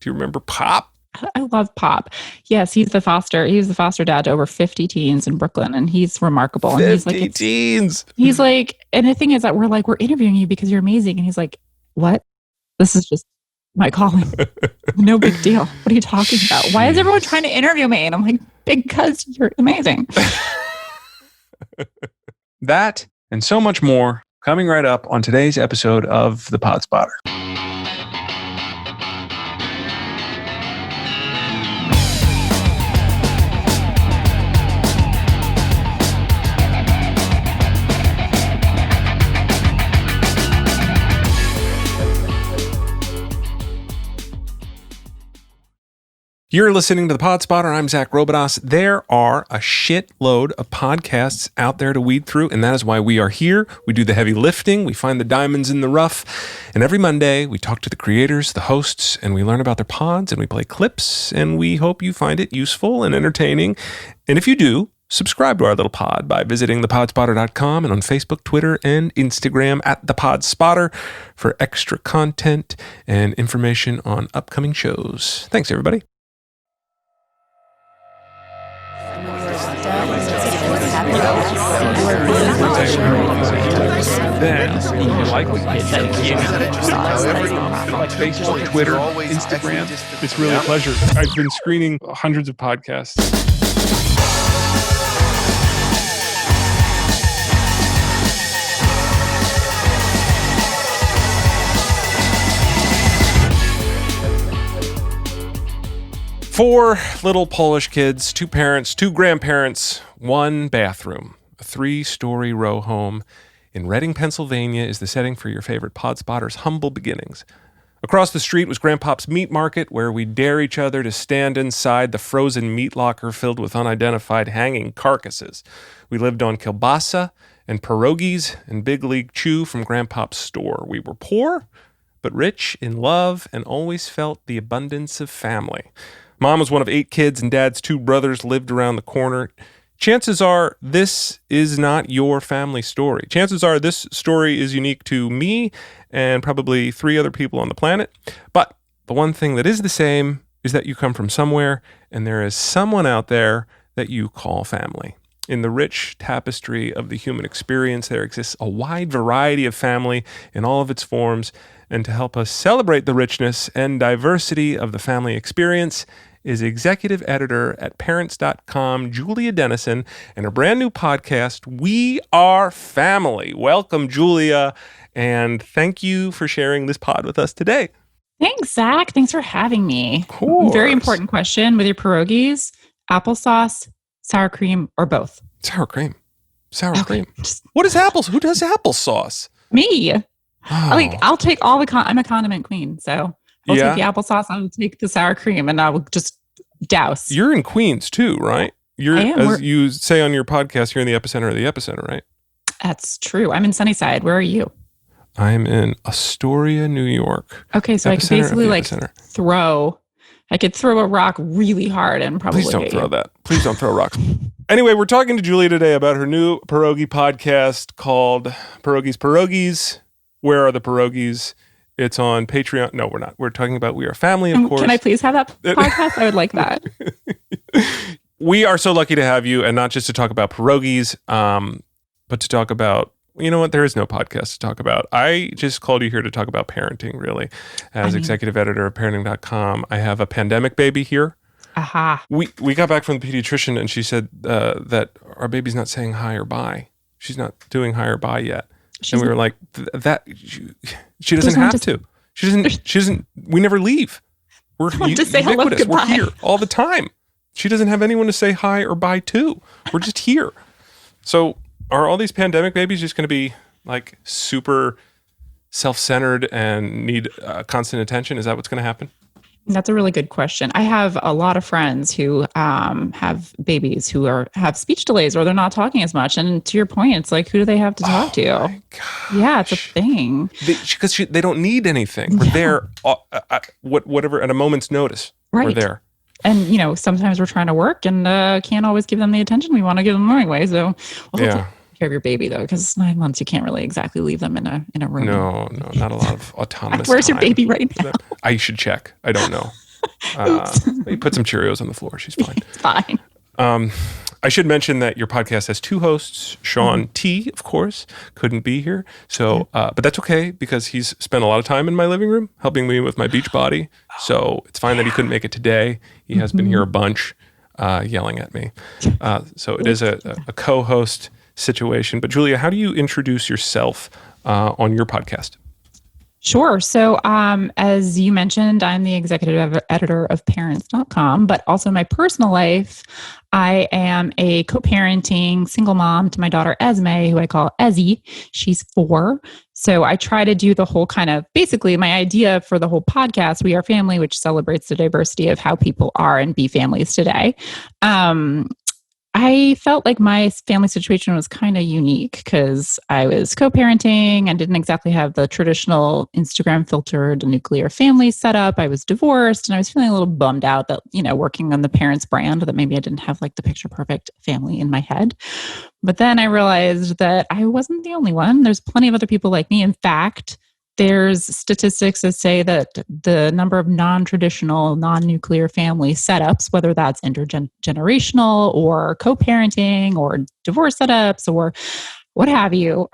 Do you remember Pop? I love Pop. Yes, he's the foster dad to over 50 teens in Brooklyn, and he's remarkable. 50 teens. He's like, and the thing is that we're interviewing you because you're amazing. And he's like, what? This is just my calling. No big deal. What are you talking about? Why is everyone trying to interview me? And I'm like, because you're amazing. That and so much more coming right up on today's episode of The Pod Spotter. You're listening to The Pod Spotter. I'm Zach Robidas. There are a shitload of podcasts out there to weed through, and that is why we are here. We do the heavy lifting. We find the diamonds in the rough. And every Monday, we talk to the creators, the hosts, and we learn about their pods, and we play clips, and we hope you find it useful and entertaining. And if you do, subscribe to our little pod by visiting thepodspotter.com and on Facebook, Twitter, and Instagram at thepodspotter for extra content and information on upcoming shows. Thanks, everybody. Then you like Facebook, Twitter, Instagram. It's really a pleasure. I've been screening hundreds of podcasts. Four little Polish kids, two parents, two grandparents, one bathroom. A 3-story row home in Reading, Pennsylvania is the setting for your favorite Pod Spotter's humble beginnings. Across the street was Grandpop's Meat Market, where we dare each other to stand inside the frozen meat locker filled with unidentified hanging carcasses. We lived on kielbasa and pierogies and Big League Chew from Grandpop's store. We were poor, but rich in love and always felt the abundance of family. Mom was one of 8 kids, and Dad's 2 brothers lived around the corner. Chances are this is not your family story. Chances are this story is unique to me and probably 3 other people on the planet. But the one thing that is the same is that you come from somewhere, and there is someone out there that you call family. In the rich tapestry of the human experience, there exists a wide variety of family in all of its forms. And to help us celebrate the richness and diversity of the family experience is executive editor at parents.com, Julia Dennison, and a brand new podcast, We Are Family. Welcome, Julia, and thank you for sharing this pod with us today. Thanks, Zach. Thanks for having me. Of course. Very important question. With your pierogies, applesauce, sour cream, or both? Sour cream. Cream. What is applesauce? Who does applesauce? Me. Oh. Like, I'll take all I'm a condiment queen, so I'll take the applesauce, I'll take the sour cream, and I will just douse. You're in Queens too, right? I am. As you say on your podcast, you're in the epicenter of the epicenter, right? That's true. I'm in Sunnyside. Where are you? I'm in Astoria, New York. Okay, so I could basically I could throw a rock really hard and probably Please don't throw that. Please don't throw rocks. Anyway, we're talking to Julia today about her new pierogi podcast called Pierogies. Where are the pierogies? It's on Patreon. No, we're not. We're talking about We Are Family, of course. Can I please have that podcast? I would like that. We are so lucky to have you, and not just to talk about pierogies, but to talk about, you know what, there is no podcast to talk about. I just called you here to talk about parenting, really. As executive editor of parenting.com, I have a pandemic baby here. Aha. We got back from the pediatrician, and she said that our baby's not saying hi or bye. She's not doing hi or bye yet. And we were like, she doesn't have to. She doesn't, we never leave. We're just say hello, goodbye. We're here all the time. She doesn't have anyone to say hi or bye to. We're just here. So are all these pandemic babies just going to be like super self-centered and need constant attention? Is that what's going to happen? That's a really good question. I have a lot of friends who have babies who have speech delays or they're not talking as much. And to your point, it's like, who do they have to talk to? My gosh. Yeah, it's a thing. Because they don't need anything. We're there, whatever, at a moment's notice. Right. We're there. And, sometimes we're trying to work and can't always give them the attention we want to give them anyway. So we'll have to take care of your baby, though, because 9 months, you can't really exactly leave them in a room. No, not a lot of autonomous Where's time. your baby right now? I should check. I don't know. Oops. You put some Cheerios on the floor. She's fine. It's fine. I should mention that your podcast has two hosts. Shaun T, of course, couldn't be here. So, but that's okay because he's spent a lot of time in my living room helping me with my beach body. So it's fine that he couldn't make it today. He has been here a bunch yelling at me. So it is a co-host situation. But Julia, how do you introduce yourself on your podcast? Sure. So, as you mentioned, I'm the executive editor of parents.com, but also in my personal life, I am a co-parenting single mom to my daughter Esme, who I call Ezzy. She's 4. So I try to do the whole kind of, basically my idea for the whole podcast, We Are Family, which celebrates the diversity of how people are and be families today. I felt like my family situation was kind of unique because I was co-parenting and didn't exactly have the traditional Instagram filtered nuclear family setup. I was divorced and I was feeling a little bummed out that, working on the parents brand, that maybe I didn't have like the picture perfect family in my head. But then I realized that I wasn't the only one. There's plenty of other people like me. In fact, there's statistics that say that the number of non-traditional, non-nuclear family setups, whether that's intergenerational or co-parenting or divorce setups or what have you,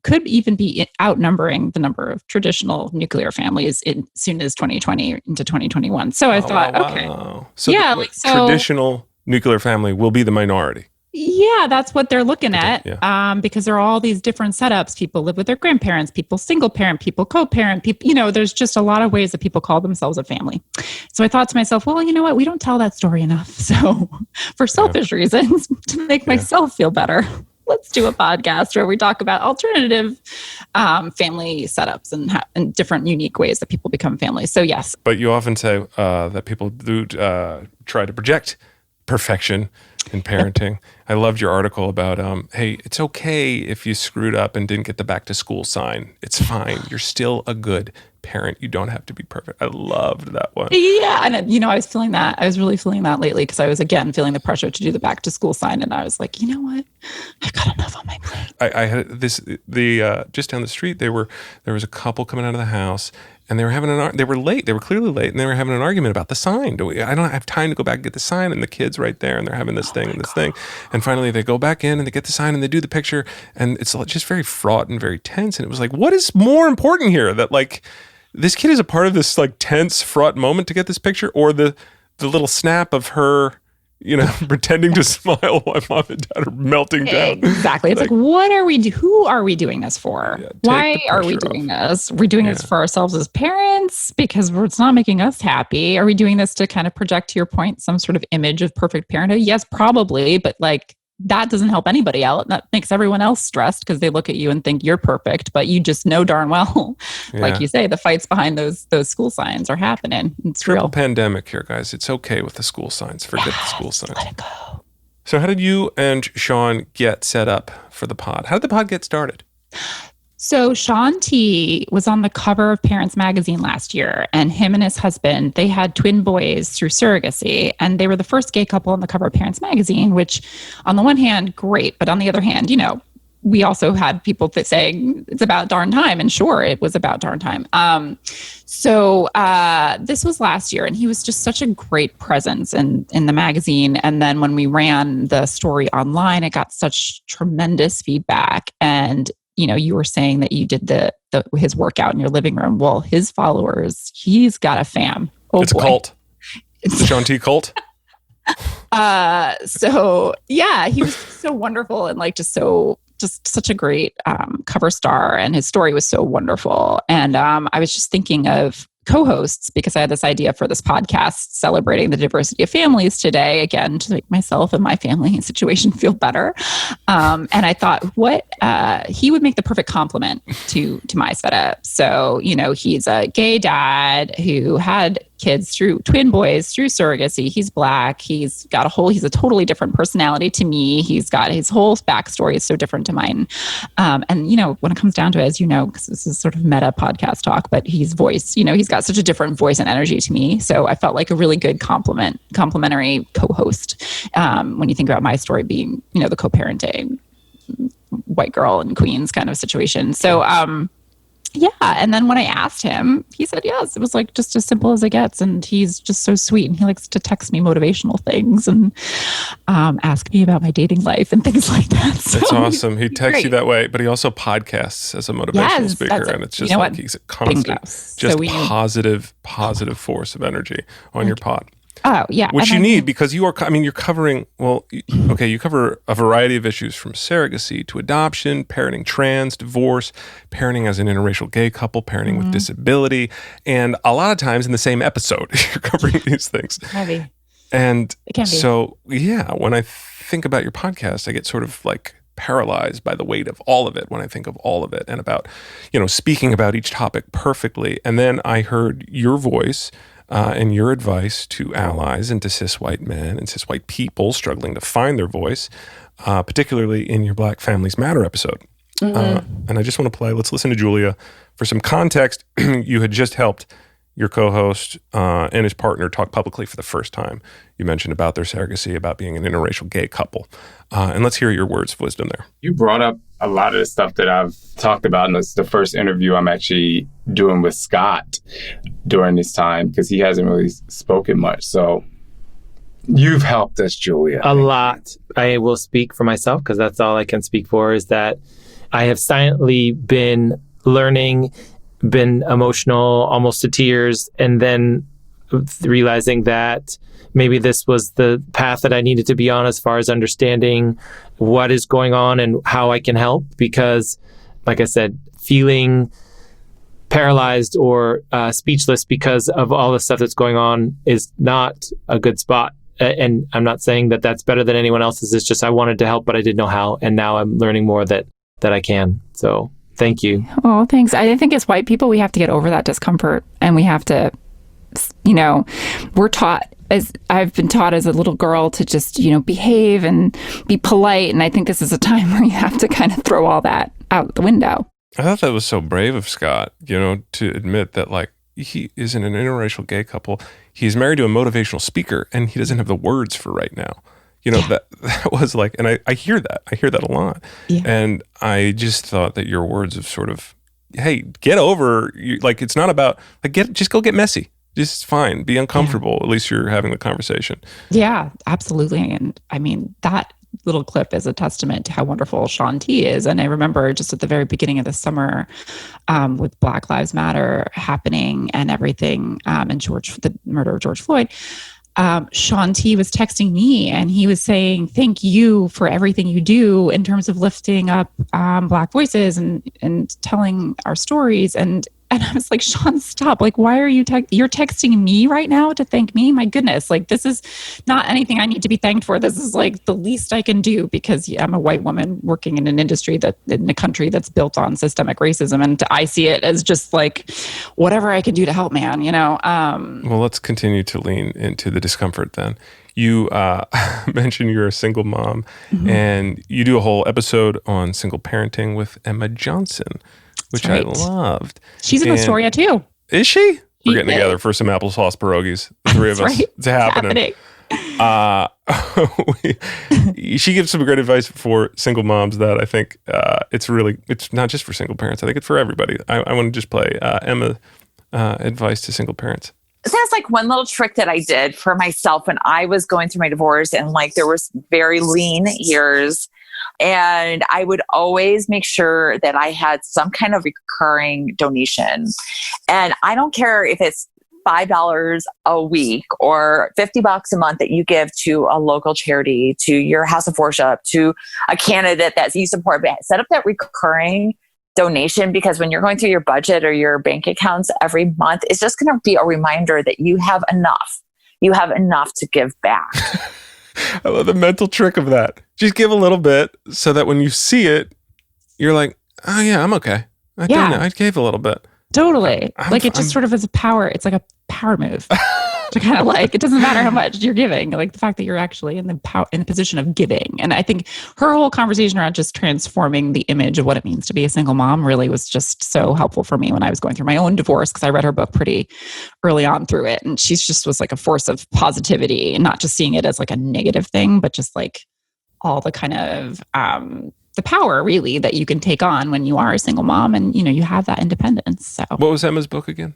could even be outnumbering the number of traditional nuclear families as soon as 2020 into 2021. So I thought, okay. So yeah, traditional nuclear family will be the minority. Yeah, that's what they're looking at. Yeah. Because there are all these different setups. People live with their grandparents, people single parent, people co-parent, people, there's just a lot of ways that people call themselves a family. So I thought to myself, well, you know what? We don't tell that story enough. So for selfish reasons, to make myself feel better, let's do a podcast where we talk about alternative family setups and different unique ways that people become families. So yes. But you often say that people do try to project perfection in parenting. I loved your article about, hey, it's okay if you screwed up and didn't get the back to school sign. It's fine. You're still a good parent. You don't have to be perfect. I loved that one. Yeah. And, I was feeling that. I was really feeling that lately because I was, again, feeling the pressure to do the back to school sign. And I was like, you know what? I've got enough on my plate. I had just down the street, there was a couple coming out of the house and they were they were late. They were clearly late and they were having an argument about the sign. I don't have time to go back and get the sign, and the kid's right there and they're having this thing. And finally they go back in and they get the sign and they do the picture, and it's just very fraught and very tense. And it was like, what is more important here? That like this kid is a part of this like tense, fraught moment to get this picture, or the little snap of her, pretending to smile while mom and dad are melting down. Exactly. It's like what are we who are we doing this for? Yeah, why are we doing this? Are we doing this for ourselves as parents because it's not making us happy? Are we doing this to kind of project, to your point, some sort of image of perfect parenthood? Yes, probably. But like that doesn't help anybody out. That makes everyone else stressed because they look at you and think you're perfect, but you just know darn well, like you say, the fights behind those school signs are happening. It's real. Real Pandemic here, guys. It's okay with the school signs. Forget the school signs. Let it go. So how did you and Shaun get set up for the pod? How did the pod get started? So Shaun T was on the cover of Parents Magazine last year, and him and his husband, they had twin boys through surrogacy, and they were the first gay couple on the cover of Parents Magazine, which on the one hand, great. But on the other hand, we also had people saying it's about darn time, and sure, it was about darn time. So this was last year, and he was just such a great presence in the magazine. And then when we ran the story online, it got such tremendous feedback. And you were saying that you did his workout in your living room. Well, his followers, he's got a fam. It's a cult. It's the Shaun T cult. So yeah, he was so wonderful and like just such a great cover star, and his story was so wonderful. And I was just thinking of co-hosts because I had this idea for this podcast celebrating the diversity of families today, again, to make myself and my family situation feel better. And I thought he would make the perfect complement to my setup. So, he's a gay dad who had kids through twin boys through surrogacy. He's Black. He's a totally different personality to me. He's got his whole backstory is so different to mine. And when it comes down to it, as because this is sort of meta podcast talk, but he's got such a different voice and energy to me. So I felt like a really good complementary co-host. When you think about my story being, the co-parenting white girl in Queens kind of situation. So, Yeah. And then when I asked him, he said yes. It was like just as simple as it gets. And he's just so sweet. And he likes to text me motivational things and ask me about my dating life and things like that. So That's awesome. He he's texts you great. that way, but he also podcasts as a motivational Yes, speaker. that's And it's you just know like what? he's a constant, Bingo. just So we knew. positive force of energy on your pod. Oh, yeah. Which And you I need mean, because you're covering, you cover a variety of issues from surrogacy to adoption, parenting trans, divorce, parenting as an interracial gay couple, parenting with disability. And a lot of times in the same episode, you're covering these things. heavy. And It can be. so, yeah, when I think about your podcast, I get sort of like paralyzed by the weight of all of it when I think of all of it and about, speaking about each topic perfectly. And then I heard your voice and your advice to allies and to cis white men and cis white people struggling to find their voice, particularly in your Black Families Matter episode. And I just want to play, let's listen to Julia. For some context, you had just helped your co-host and his partner talk publicly for the first time. You mentioned about their surrogacy, about being an interracial gay couple. And let's hear your words of wisdom there. You brought up a lot of the stuff that I've talked about, and it's the first interview I'm actually doing with Scott during this time because he hasn't really spoken much. So you've helped us, Julia. A lot. I will speak for myself because that's all I can speak for, is that I have silently been learning, been emotional, almost to tears, and then realizing that maybe this was the path that I needed to be on as far as understanding what is going on and how I can help. Because, like I said, feeling paralyzed or speechless because of all the stuff that's going on is not a good spot. And I'm not saying that that's better than anyone else's. It's just I wanted to help, but I didn't know how. And now I'm learning more that I can. So thank you. Oh, thanks. I think as white people, we have to get over that discomfort, and we have to, we're taught, as I've been taught as a little girl, to just, behave and be polite. And I think this is a time where you have to kind of throw all that out the window. I thought that was so brave of Scott, to admit that, like, he is in an interracial gay couple. He's married to a motivational speaker, and he doesn't have the words for right now. That was like, and I hear that. I hear that a lot. Yeah. And I just thought that your words of sort of, hey, get over, it's not about, just go get messy. Just fine. Be uncomfortable. Yeah. At least you're having the conversation. Yeah, absolutely. And I mean, that little clip is a testament to how wonderful Shaun T is. And I remember just at the very beginning of the summer, with Black Lives Matter happening and everything, and the murder of George Floyd, Shaun T was texting me, and he was saying, thank you for everything you do in terms of lifting up Black voices and telling our stories. And I was like, Shaun, stop. Like, why are you're texting me right now to thank me? My goodness. Like, this is not anything I need to be thanked for. This is like the least I can do, because I'm a white woman working in an industry in a country that's built on systemic racism. And I see it as just like whatever I can do to help, man, Well, let's continue to lean into the discomfort then. You mentioned you're a single mom, and you do a whole episode on single parenting with Emma Johnson, which I loved. She's in Astoria too. Is she? We're getting together for some applesauce pierogies. The three of us. Right. It's happening. She gives some great advice for single moms that I think it's not just for single parents. I think it's for everybody. I want to just play Emma advice to single parents. So that's like one little trick that I did for myself when I was going through my divorce, and like there was very lean years. And I would always make sure that I had some kind of recurring donation. And I don't care if it's $5 a week or $50 a month that you give to a local charity, to your house of worship, to a candidate that you support, but set up that recurring donation, because when you're going through your budget or your bank accounts every month, it's just going to be a reminder that you have enough. You have enough to give back. I love the mental trick of that. Just give a little bit so that when you see it, you're like, oh yeah, I'm okay. I gave a little bit. Totally. It just sort of is a power. It's like a power move. To kind of like, it doesn't matter how much you're giving, like the fact that you're actually in the position of giving. And I think her whole conversation around just transforming the image of what it means to be a single mom really was just so helpful for me when I was going through my own divorce, because I read her book pretty early on through it. And she's just was like a force of positivity, and not just seeing it as like a negative thing, but just like all the kind of the power really that you can take on when you are a single mom and, you have that independence. So What was Emma's book again?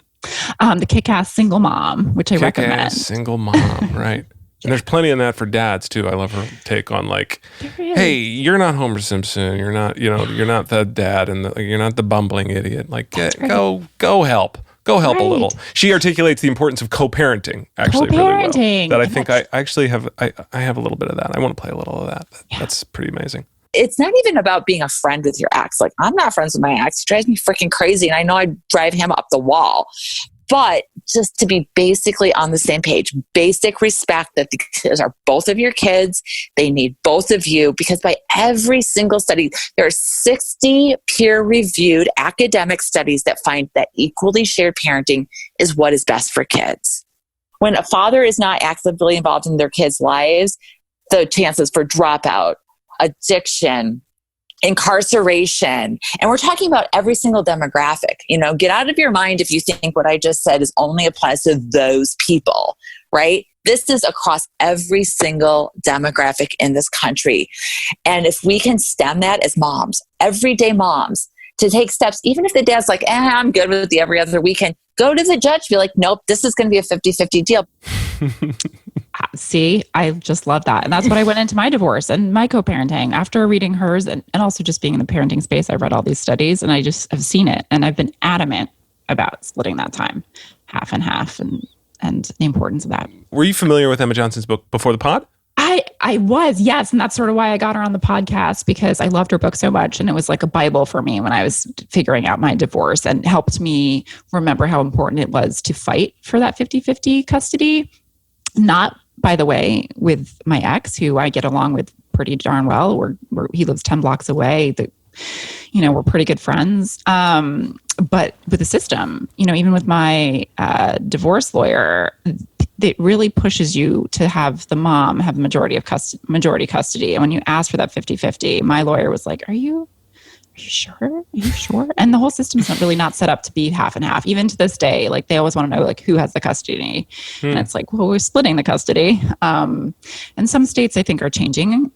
the Kick-Ass Single Mom, which I recommend. Kick-Ass Single Mom, right. And there's plenty in that for dads too. I love her take on like, hey, you're not Homer Simpson. You're not, you're not the dad and you're not the bumbling idiot. Like, go help. Go help a little. She articulates the importance of co-parenting actually really well. That I think I actually have, I have a little bit of that. I want to play a little of that. That's pretty amazing. It's not even about being a friend with your ex. Like, I'm not friends with my ex. It drives me freaking crazy. And I know I'd drive him up the wall. But just to be basically on the same page, basic respect that the kids are both of your kids. They need both of you, because by every single study, there are 60 peer-reviewed academic studies that find that equally shared parenting is what is best for kids. When a father is not actively involved in their kids' lives, the chances for dropout, addiction, incarceration, and we're talking about every single demographic. Get out of your mind if you think what I just said is only applies to those people, right? This is across every single demographic in this country. And if we can stem that as moms, everyday moms, to take steps, even if the dad's like, I'm good with the every other weekend, go to the judge, be like, nope, this is going to be a 50-50 deal. See, I just love that. And that's what I went into my divorce and my co-parenting after reading hers and also just being in the parenting space. I read all these studies and I just have seen it. And I've been adamant about splitting that time half and half and the importance of that. Were you familiar with Emma Johnson's book before the pod? I was, yes. And that's sort of why I got her on the podcast, because I loved her book so much. And it was like a Bible for me when I was figuring out my divorce, and helped me remember how important it was to fight for that 50-50 custody. Not, by the way, with my ex, who I get along with pretty darn well. He lives 10 blocks away. We're pretty good friends. But with the system, even with my divorce lawyer, it really pushes you to have the mom have majority custody. And when you ask for that 50-50, my lawyer was like, Are you sure? Are you sure? And the whole system's not set up to be half and half. Even to this day, like they always want to know like who has the custody. And it's like, well, we're splitting the custody. And some states I think are changing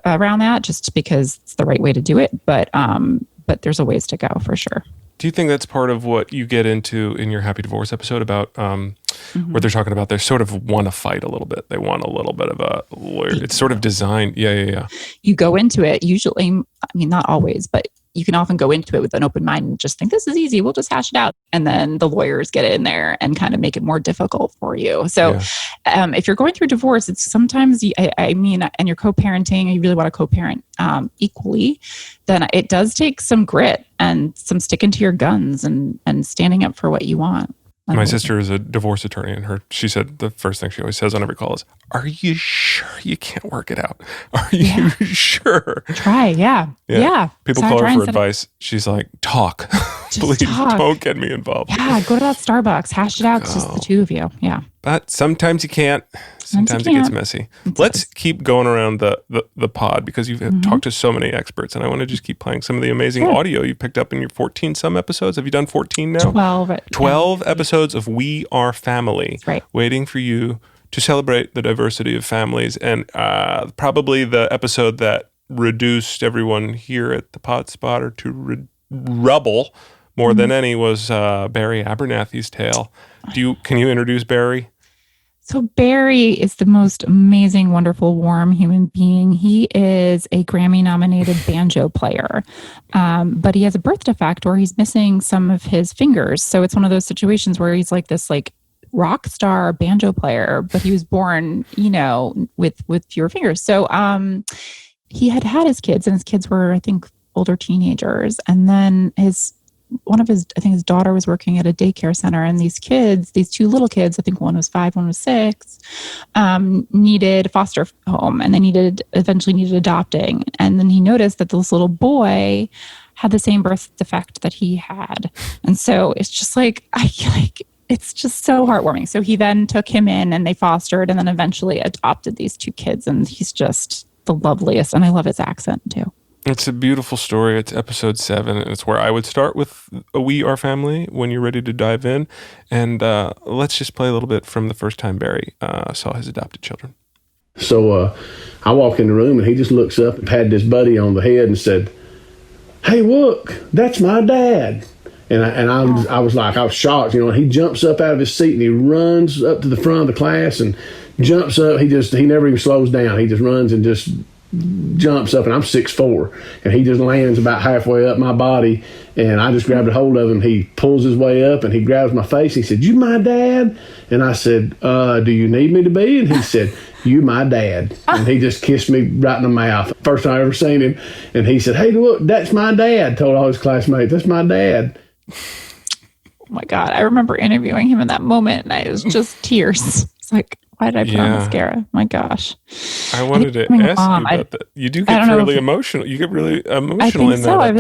around that just because it's the right way to do it. But there's a ways to go for sure. Do you think that's part of what you get into in your Happy Divorce episode about where they're talking about they sort of want to fight a little bit. They want a little bit of a lawyer. It's sort of designed. Yeah. You go into it usually, not always, but you can often go into it with an open mind and just think this is easy. We'll just hash it out. And then the lawyers get in there and kind of make it more difficult for you. So if you're going through divorce, it's sometimes, and you're co-parenting, and you really want to co-parent equally, then it does take some grit and some sticking to your guns and standing up for what you want. My sister is a divorce attorney, and she said the first thing she always says on every call is, "Are you sure you can't work it out? Are you sure?" Try, yeah. People call her for advice. She's like, "Talk, please don't get me involved." Yeah, go to that Starbucks, hash it out. It's just the two of you. Yeah. But sometimes you can't. Sometimes it gets messy. Let's keep going around the pod, because you've talked to so many experts, and I want to just keep playing some of the amazing audio you picked up in your 14 some episodes. Have you done 14 now? 12 episodes of We Are Family, waiting for you to celebrate the diversity of families. And probably the episode that reduced everyone here at the Pod Spotter to rubble more than any was Barry Abernathy's tale. Can you introduce Barry? So Barry is the most amazing, wonderful, warm human being. He is a Grammy-nominated banjo player, but he has a birth defect where he's missing some of his fingers. So it's one of those situations where he's like this rock star banjo player, but he was born, with fewer fingers. So he had his kids, and his kids were, I think, older teenagers, and then his daughter was working at a daycare center, and these two little kids, I think one was 5, one was 6, needed a foster home, and they eventually needed adopting. And then he noticed that this little boy had the same birth defect that he had. And so it's just it's just so heartwarming. So he then took him in, and they fostered, and then eventually adopted these 2 kids. And he's just the loveliest. And I love his accent too. It's a beautiful story. It's episode 7, and it's where I would start with We Are Family when you're ready to dive in. And let's just play a little bit from the first time Barry saw his adopted children. So I walk in the room and he just looks up and patted his buddy on the head and said, "Hey, look, that's my dad." And I was shocked, and he jumps up out of his seat and he runs up to the front of the class and jumps up. He never even slows down. He just runs and just jumps up, and I'm 6'4", and he just lands about halfway up my body, and I just grabbed a hold of him. He pulls his way up and he grabs my face. He said, "You my dad?" And I said, "Do you need me to be?" And he said, "You my dad." And he just kissed me right in the mouth. First time I ever seen him. And he said, "Hey, look, that's my dad." Told all his classmates, "That's my dad." Oh my God. I remember interviewing him in that moment, and it was just tears. It's like, why did I put on mascara? My gosh. I wanted to ask you about that. You do get really emotional. You get really emotional in that episode.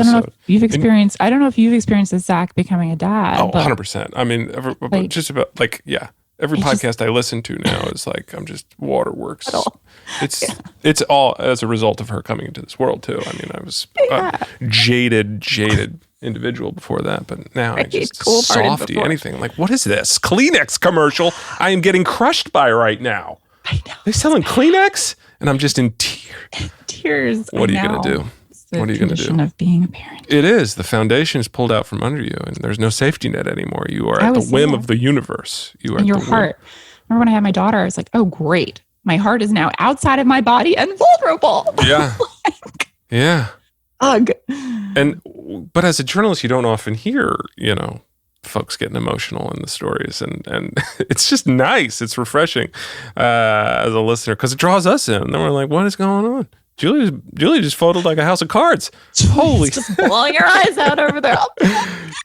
I don't know if you've experienced, this, Zach, becoming a dad. Oh, 100%. I mean, every podcast I listen to now is like, I'm just waterworks. It's all as a result of her coming into this world too. I mean, I was a jaded individual before that, but now I just softy anything. Like, what is this Kleenex commercial I am getting crushed by right now? I know. They're selling Kleenex and I'm just in tears. What are you going to do? What are you going to do? Of being a parent. It is. The foundation is pulled out from under you and there's no safety net anymore. You are at the whim of the universe. You are and your heart. Remember when I had my daughter, I was like, oh, great. My heart is now outside of my body and vulnerable. Yeah. Yeah. Ugh. But as a journalist, you don't often hear, folks getting emotional in the stories. And it's just nice. It's refreshing as a listener because it draws us in. And then we're like, what is going on? Julie just folded like a house of cards. Holy. Just blowing your eyes out over there.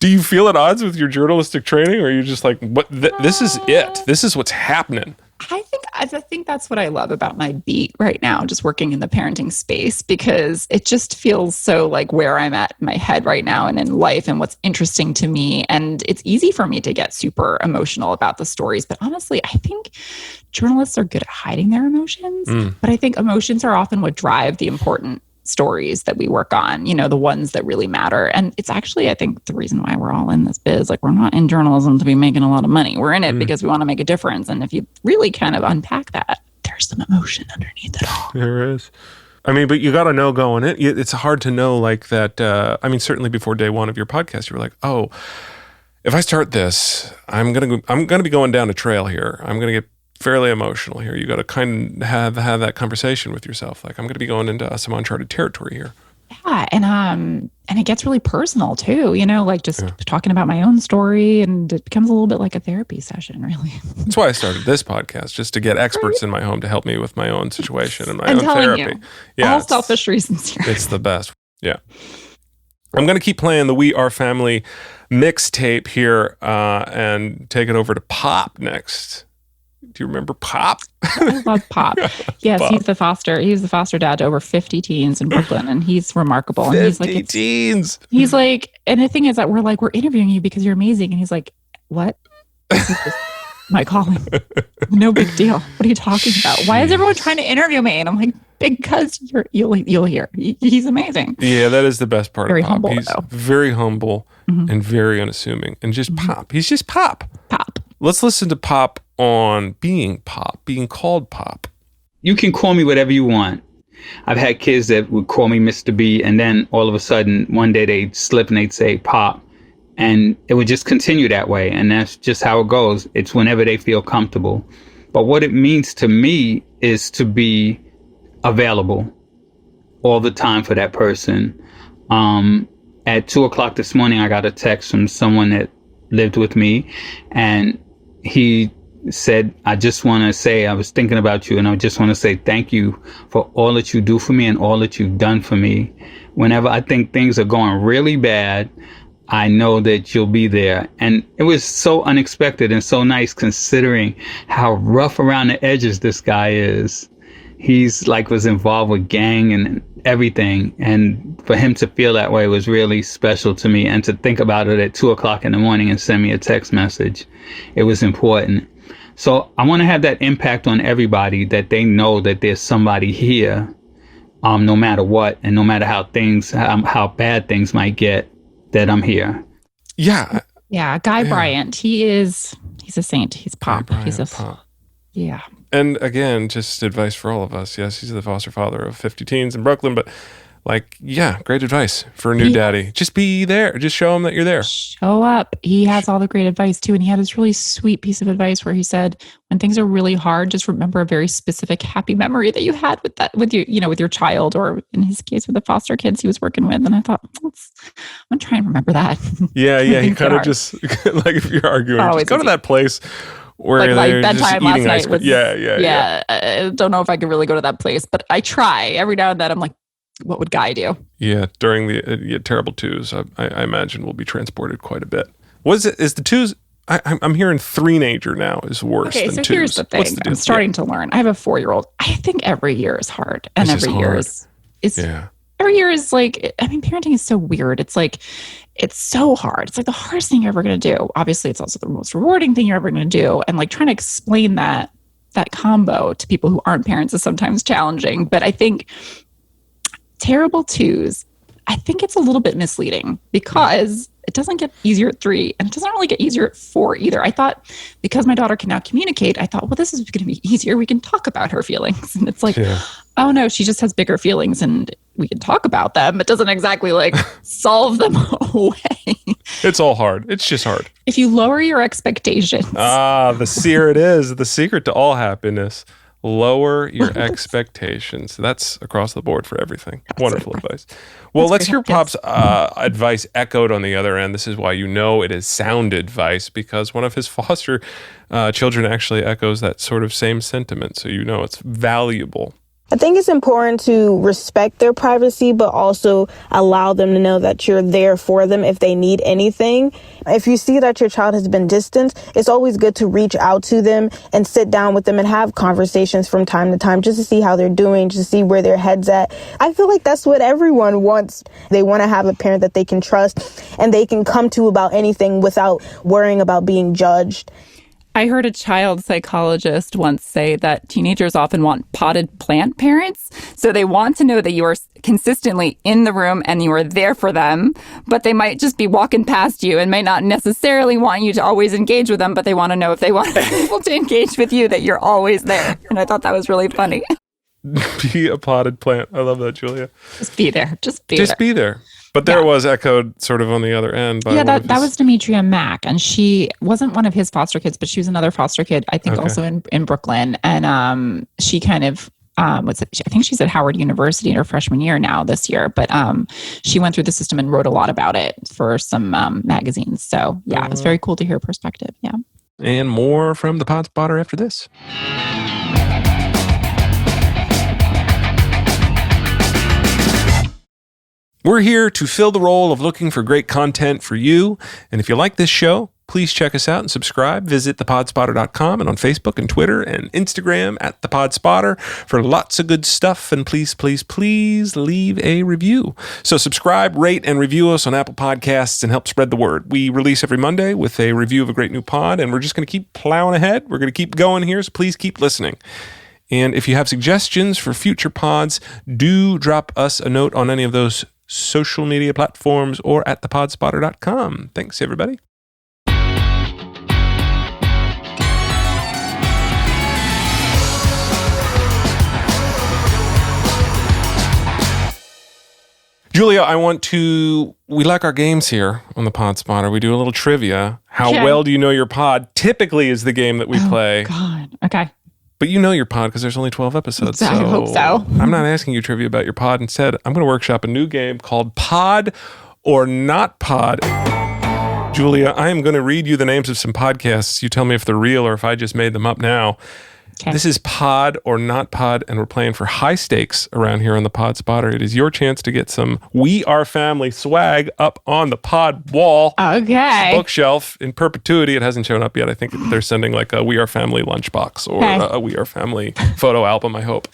Do you feel at odds with your journalistic training? Or are you just like, what? This is it. This is what's happening. I think that's what I love about my beat right now, just working in the parenting space, because it just feels so like where I'm at in my head right now and in life and what's interesting to me. And it's easy for me to get super emotional about the stories. But honestly, I think journalists are good at hiding their emotions. But I think emotions are often what drive the important stories that we work on, the ones that really matter. And it's actually, I think, the reason why we're all in this biz. Like, we're not in journalism to be making a lot of money. We're in it because we want to make a difference. And if you really kind of unpack that, there's some emotion underneath it all. There is. I mean, but you got to know going in. It's hard to know like that. Certainly before day one of your podcast, you were like, oh, if I start this, I'm going to be going down a trail here. I'm going to get fairly emotional here. You got to kind of have that conversation with yourself. Like, I'm going to be going into some uncharted territory here. Yeah. And it gets really personal too, like just talking about my own story, and it becomes a little bit like a therapy session, really. That's why I started this podcast, just to get experts in my home to help me with my own situation and my own therapy. All selfish reasons here. It's the best. Yeah. I'm going to keep playing the We Are Family mixtape here and take it over to Pop next. Do you remember Pop? I love Pop. Yes, Pop. He's the foster dad to over 50 teens in Brooklyn, and he's remarkable. And 50 teens. He's like, and the thing is that we're interviewing you because you're amazing. And he's like, what? This is just my calling. No big deal. What are you talking about? Why is everyone trying to interview me? And I'm like, because you'll hear. He's amazing. Yeah, that is the best part very of Pop. Humble, he's though. Very humble and very unassuming, and just Pop. He's just Pop. Pop. Let's listen to Pop on being Pop, being called Pop. You can call me whatever you want. I've had kids that would call me Mr. B, and then all of a sudden, one day they'd slip and they'd say Pop. And it would just continue that way. And that's just how it goes. It's whenever they feel comfortable. But what it means to me is to be available all the time for that person. At 2:00 this morning, I got a text from someone that lived with me, and he said, I was thinking about you, and I just want to say thank you for all that you do for me and all that you've done for me. Whenever I think things are going really bad, I know that you'll be there. And it was so unexpected and so nice, considering how rough around the edges this guy is. He's was involved with gang and everything. And for him to feel that way was really special to me. And to think about it at 2:00 in the morning and send me a text message, it was important. So I want to have that impact on everybody, that they know that there's somebody here, no matter what, and no matter how bad things might get, that I'm here. Yeah. Guy Bryant. He's a saint. He's Pop. Bryant, He's a Pop. Yeah. And again, just advice for all of us. Yes, he's the foster father of 50 teens in Brooklyn, but like, yeah, great advice for a new daddy. Just be there. Just show him that you're there. Show up. He has all the great advice too. And he had this really sweet piece of advice where he said, when things are really hard, just remember a very specific happy memory that you had with your child, or in his case with the foster kids he was working with. And I thought, I'm gonna try and remember that. Yeah. He kind of just like, if you're arguing, just go to that place where like they're just bedtime last eating ice night cream. was, yeah. I don't know if I could really go to that place, but I try every now and then. I'm like, what would Guy do? Yeah, during the terrible twos, I imagine we'll be transported quite a bit. Is the twos? I'm hearing three-nager now is worse than twos. Okay, so here's the thing. I'm starting to learn. I have a 4-year-old. I think every year is hard, and every year is every year is like. I mean, parenting is so weird. It's like it's so hard. It's like the hardest thing you're ever going to do. Obviously, it's also the most rewarding thing you're ever going to do, and like trying to explain that combo to people who aren't parents is sometimes challenging. But I think terrible twos, I think it's a little bit misleading because it doesn't get easier at 3 and it doesn't really get easier at 4 either. I thought because my daughter can now communicate, I thought, well, this is going to be easier. We can talk about her feelings. And it's like, oh no, she just has bigger feelings and we can talk about them. It doesn't exactly like solve them away. It's all hard. It's just hard. If you lower your expectations. Here it is. The secret to all happiness. Lower your expectations. That's across the board for everything. Wonderful advice. Well, let's hear Pop's advice echoed on the other end. This is why you know it is sound advice, because one of his foster children actually echoes that sort of same sentiment. So you know it's valuable. I think it's important to respect their privacy, but also allow them to know that you're there for them if they need anything. If you see that your child has been distant, it's always good to reach out to them and sit down with them and have conversations from time to time just to see how they're doing, just to see where their head's at. I feel like that's what everyone wants. They want to have a parent that they can trust and they can come to about anything without worrying about being judged. I heard a child psychologist once say that teenagers often want potted plant parents. So they want to know that you are consistently in the room and you are there for them, but they might just be walking past you and may not necessarily want you to always engage with them, but they want to know if they want to be able to engage with you, that you're always there. And I thought that was really funny. Be a potted plant. I love that, Julia. Just be there. Just be there. But there was echoed sort of on the other end. By that was Demetria Mack. And she wasn't one of his foster kids, but she was another foster kid, I think also in Brooklyn. And she kind of, I think she's at Howard University in her freshman year now this year. But she went through the system and wrote a lot about it for some magazines. So yeah, it's very cool to hear perspective. Yeah. And more from the Pod Spotter after this. We're here to fill the role of looking for great content for you. And if you like this show, please check us out and subscribe. Visit thepodspotter.com and on Facebook and Twitter and Instagram at thepodspotter for lots of good stuff. And please, please, please leave a review. So subscribe, rate, and review us on Apple Podcasts and help spread the word. We release every Monday with a review of a great new pod, and we're just going to keep plowing ahead. We're going to keep going here, so please keep listening. And if you have suggestions for future pods, do drop us a note on any of those social media platforms or at thepodspotter.com. Thanks, everybody. Julia, we like our games here on the Pod Spotter. We do a little trivia. How well do you know your pod? Typically is the game that we play. God. Okay. But you know your pod because there's only 12 episodes. I hope so. I'm not asking you trivia about your pod. Instead, I'm going to workshop a new game called Pod or Not Pod. Julia, I am going to read you the names of some podcasts. You tell me if they're real or if I just made them up now. Okay. This is Pod or Not Pod, and we're playing for high stakes around here on the Pod Spotter. It is your chance to get some We Are Family swag up on the pod wall. Okay. Bookshelf in perpetuity. It hasn't shown up yet. I think they're sending like a We Are Family lunchbox or a We Are Family photo album, I hope.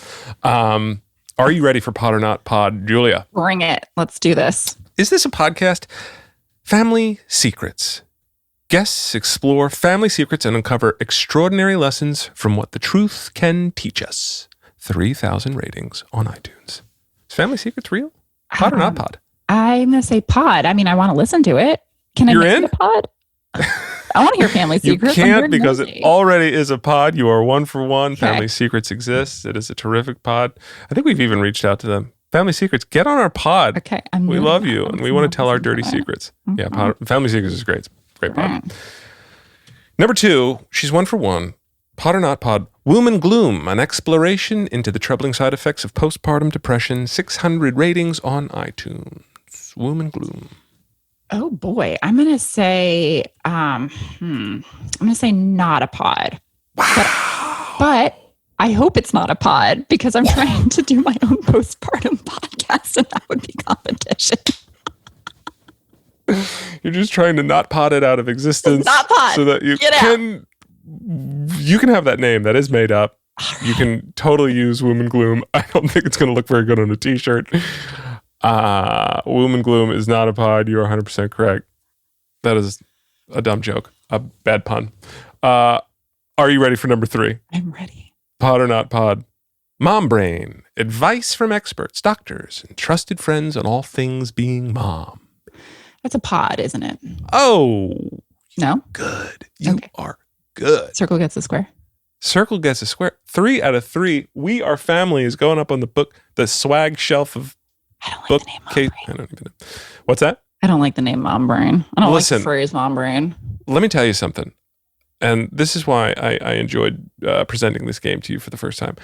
Are you ready for Pod or Not Pod, Julia? Bring it. Let's do this. Is this a podcast? Family Secrets. Guests explore family secrets and uncover extraordinary lessons from what the truth can teach us. 3,000 ratings on iTunes. Is Family Secrets real? Pod or not pod? I'm going to say pod. I mean, I want to listen to it. Can I make it a pod? I want to hear family You secrets. can't because it nosy. already is a pod. You are 1 for 1. Okay. Family Secrets exists. It is a terrific pod. I think we've even reached out to them. Family Secrets, get on our pod. Okay. We love you and we want to tell our dirty secrets. Yeah, Family Secrets is great. It's a great pod. Number 2, she's 1 for 1. Pod or not pod. Womb and Gloom, an exploration into the troubling side effects of postpartum depression. 600 ratings on iTunes. Womb and Gloom. Oh boy, I'm gonna say I'm gonna say not a pod. Wow. But I hope it's not a pod because I'm trying to do my own postpartum podcast and that would be competition. You're just trying to not pod it out of existence. Not pod. So that you can have that name that is made up. Right. You can totally use Womb and Gloom. I don't think it's going to look very good on a t-shirt. Womb and Gloom is not a pod. You're 100% correct. That is a dumb joke. A bad pun. Are you ready for number 3? I'm ready. Pod or not pod. Mom Brain. Advice from experts, doctors, and trusted friends on all things being mom. That's a pod, isn't it? Oh. No? Good. You are good. Circle gets a square. Circle gets a square. 3 out of 3. We Are Family is going up on the swag shelf of I don't like the name Mom Brain. I don't even know. What's that? I don't like the name Mom Brain. I don't like the phrase Mom Brain. Let me tell you something. And this is why I enjoyed presenting this game to you for the first time.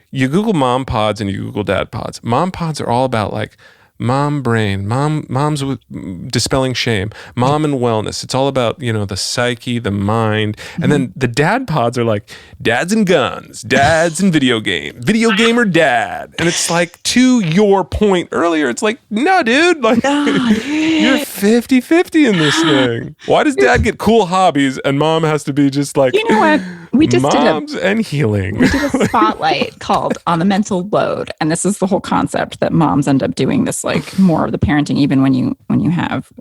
You Google mom pods and you Google dad pods. Mom pods are all about like mom brain, mom's dispelling shame, mom and wellness. It's all about, the psyche, the mind. And then the dad pods are like dads and guns, dads and video gamer dad. And it's like, to your point earlier, it's like, no, dude, like you're 50-50 in this thing. Why does dad get cool hobbies and mom has to be just like, you know what? We just moms and healing. We did a spotlight called On the Mental Load. And this is the whole concept that moms end up doing this, like more of the parenting, even when you have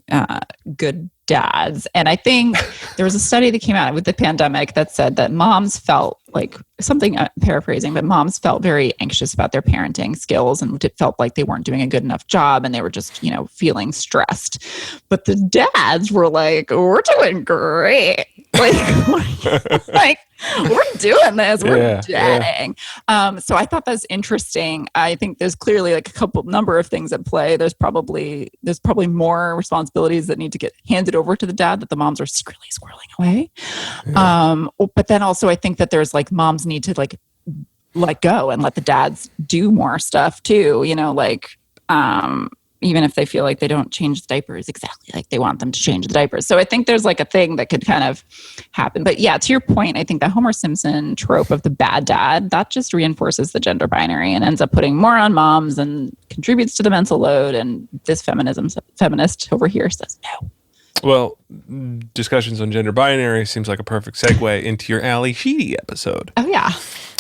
good dads. And I think there was a study that came out with the pandemic that said that moms felt like something, paraphrasing, but moms felt very anxious about their parenting skills and it felt like they weren't doing a good enough job and they were just, feeling stressed. But the dads were like, we're doing great. Like we're doing this. We're dadding. So I thought that's interesting. I think there's clearly like a number of things at play. There's probably more responsibilities that need to get handed over to the dad that the moms are secretly squirreling away. Yeah. But then also I think that there's like moms need to like let go and let the dads do more stuff too. Even if they feel like they don't change the diapers exactly like they want them to change the diapers. So I think there's like a thing that could kind of happen. But yeah, to your point, I think the Homer Simpson trope of the bad dad, that just reinforces the gender binary and ends up putting more on moms and contributes to the mental load. And this feminist over here says no. Well, discussions on gender binary seems like a perfect segue into your Ali Sheedy episode. Oh, yeah.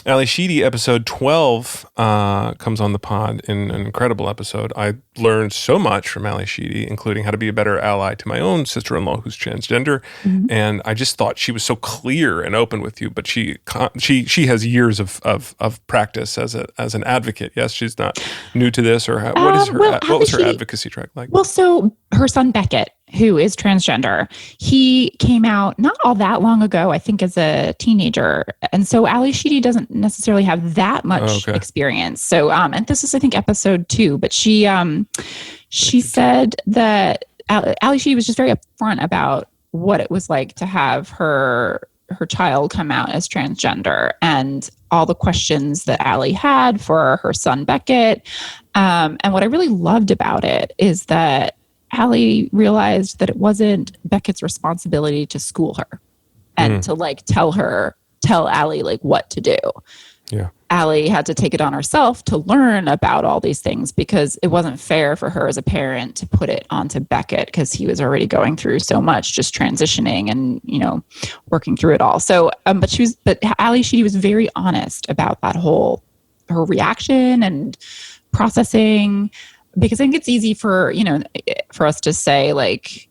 Ali Sheedy episode 12 comes on the pod in an incredible episode. I learned so much from Ali Sheedy, including how to be a better ally to my own sister-in-law who's transgender. Mm-hmm. And I just thought she was so clear and open with you, but she has years of practice as an advocate. Yes, she's not new to this. Or what was her advocacy track like? Well, so her son Beckett, who is transgender, he came out not all that long ago, I think as a teenager. And so Ali Sheedy doesn't necessarily have that much experience. So, and this is, I think, episode 2, but she said that Ali Sheedy was just very upfront about what it was like to have her child come out as transgender and all the questions that Ali had for her son Beckett. And what I really loved about it is that Ali realized that it wasn't Beckett's responsibility to school her and to like tell Ali like what to do. Yeah. Ali had to take it on herself to learn about all these things because it wasn't fair for her as a parent to put it onto Beckett because he was already going through so much, just transitioning and, working through it all. So, but Ali Sheedy was very honest about that her reaction and processing. Because I think it's easy for us to say like,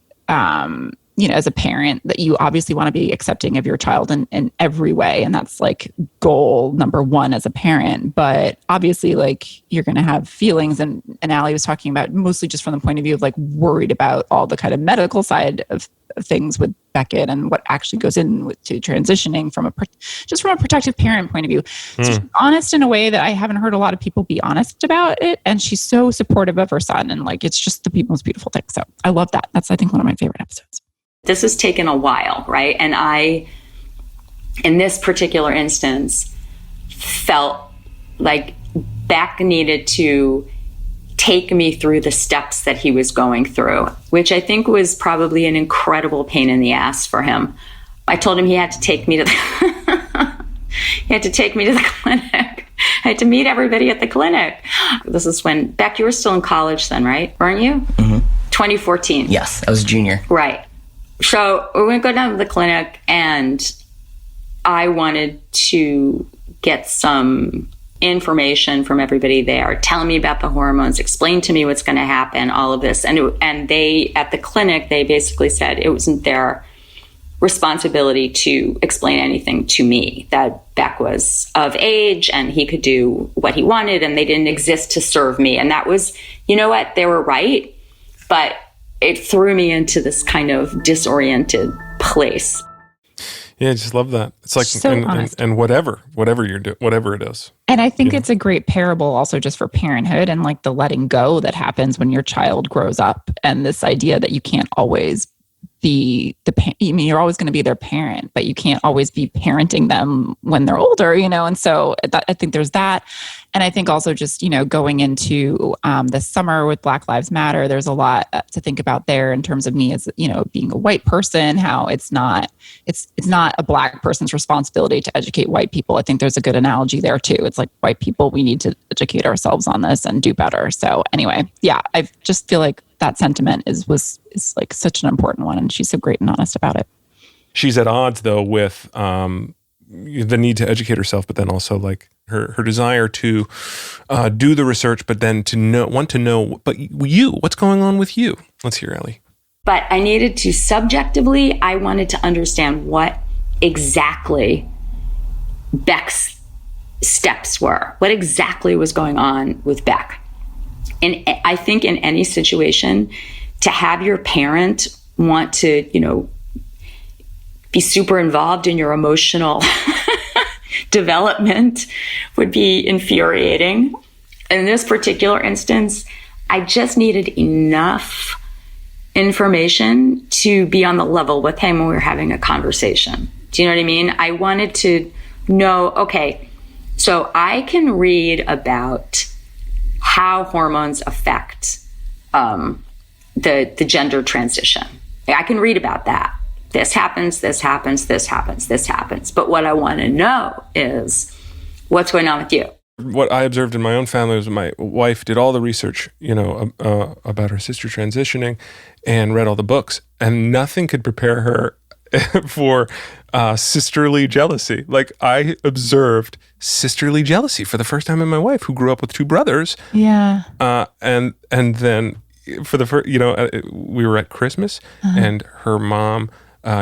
as a parent, that you obviously want to be accepting of your child in every way. And that's like goal number one as a parent. But obviously, like, you're going to have feelings. And Allie was talking about mostly just from the point of view of like worried about all the kind of medical side of things with Beckett and what actually goes into transitioning from a protective parent point of view. So she's honest in a way that I haven't heard a lot of people be honest about it. And she's so supportive of her son. And like, it's just the most beautiful thing. So I love that. That's, I think, one of my favorite episodes. This has taken a while, right? And I, in this particular instance, felt like Beck needed to take me through the steps that he was going through, which I think was probably an incredible pain in the ass for him. I told him he had to take me to the he had to take me to the clinic. I had to meet everybody at the clinic. This is when, Beck, you were still in college then, right? Weren't you? Mm-hmm. 2014. Yes, I was a junior. Right. So we're going to go down to the clinic, and I wanted to get some information from everybody there, telling me about the hormones, explain to me what's going to happen, all of this. And they, at the clinic, they basically said it wasn't their responsibility to explain anything to me, that Beck was of age and he could do what he wanted, and they didn't exist to serve me. And that was, you know what, they were right, but it threw me into this kind of disoriented place. Yeah, I just love that. It's like, So and whatever you're doing, whatever it is. And I think it's a great parable also just for parenthood and like the letting go that happens when your child grows up, and this idea that you can't always be you're always going to be their parent, but you can't always be parenting them when they're older, and so I think there's that. And I think also just, going into this summer with Black Lives Matter, there's a lot to think about there in terms of me as, being a white person, how it's not a Black person's responsibility to educate white people. I think there's a good analogy there too. It's like, white people, we need to educate ourselves on this and do better. So anyway, yeah, I just feel like that sentiment is like such an important one. And she's so great and honest about it. She's at odds though with the need to educate herself, but then also like her desire to do the research, but then want to know, but what's going on with you? Let's hear, Allie. But I needed to subjectively, I wanted to understand what exactly Beck's steps were, what exactly was going on with Beck. And I think in any situation, to have your parent want to, be super involved in your emotional development would be infuriating. In this particular instance, I just needed enough information to be on the level with him when we were having a conversation. Do you know what I mean? I wanted to know, okay, so I can read about how hormones affect the gender transition. I can read about that. This happens, this happens, this happens, this happens. But what I want to know is what's going on with you. What I observed in my own family was my wife did all the research, about her sister transitioning and read all the books, and nothing could prepare her for sisterly jealousy. Like, I observed sisterly jealousy for the first time in my wife, who grew up with two brothers. Yeah. And then for the first, we were at Christmas, and her mom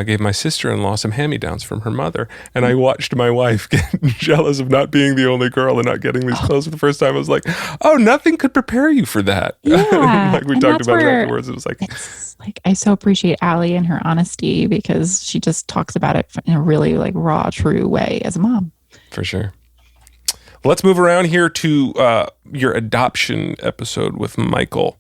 gave my sister-in-law some hand-me-downs from her mother, and I watched my wife get jealous of not being the only girl and not getting these clothes for the first time. I was like, oh, nothing could prepare you for that. Yeah. Like we talked about it afterwards. It was like, I so appreciate Allie and her honesty, because she just talks about it in a really like raw, true way as a mom. For sure. Let's move around here to your adoption episode with Michael.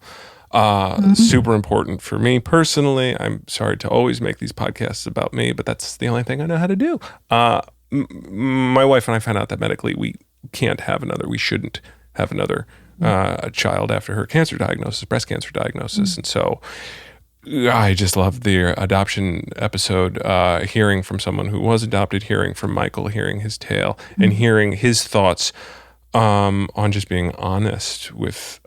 Super important for me personally. I'm sorry to always make these podcasts about me, but that's the only thing I know how to do. My wife and I found out that medically we shouldn't have another child after her cancer diagnosis, breast cancer diagnosis. And so I just loved the adoption episode, hearing from someone who was adopted, hearing from Michael, hearing his tale, and hearing his thoughts on just being honest with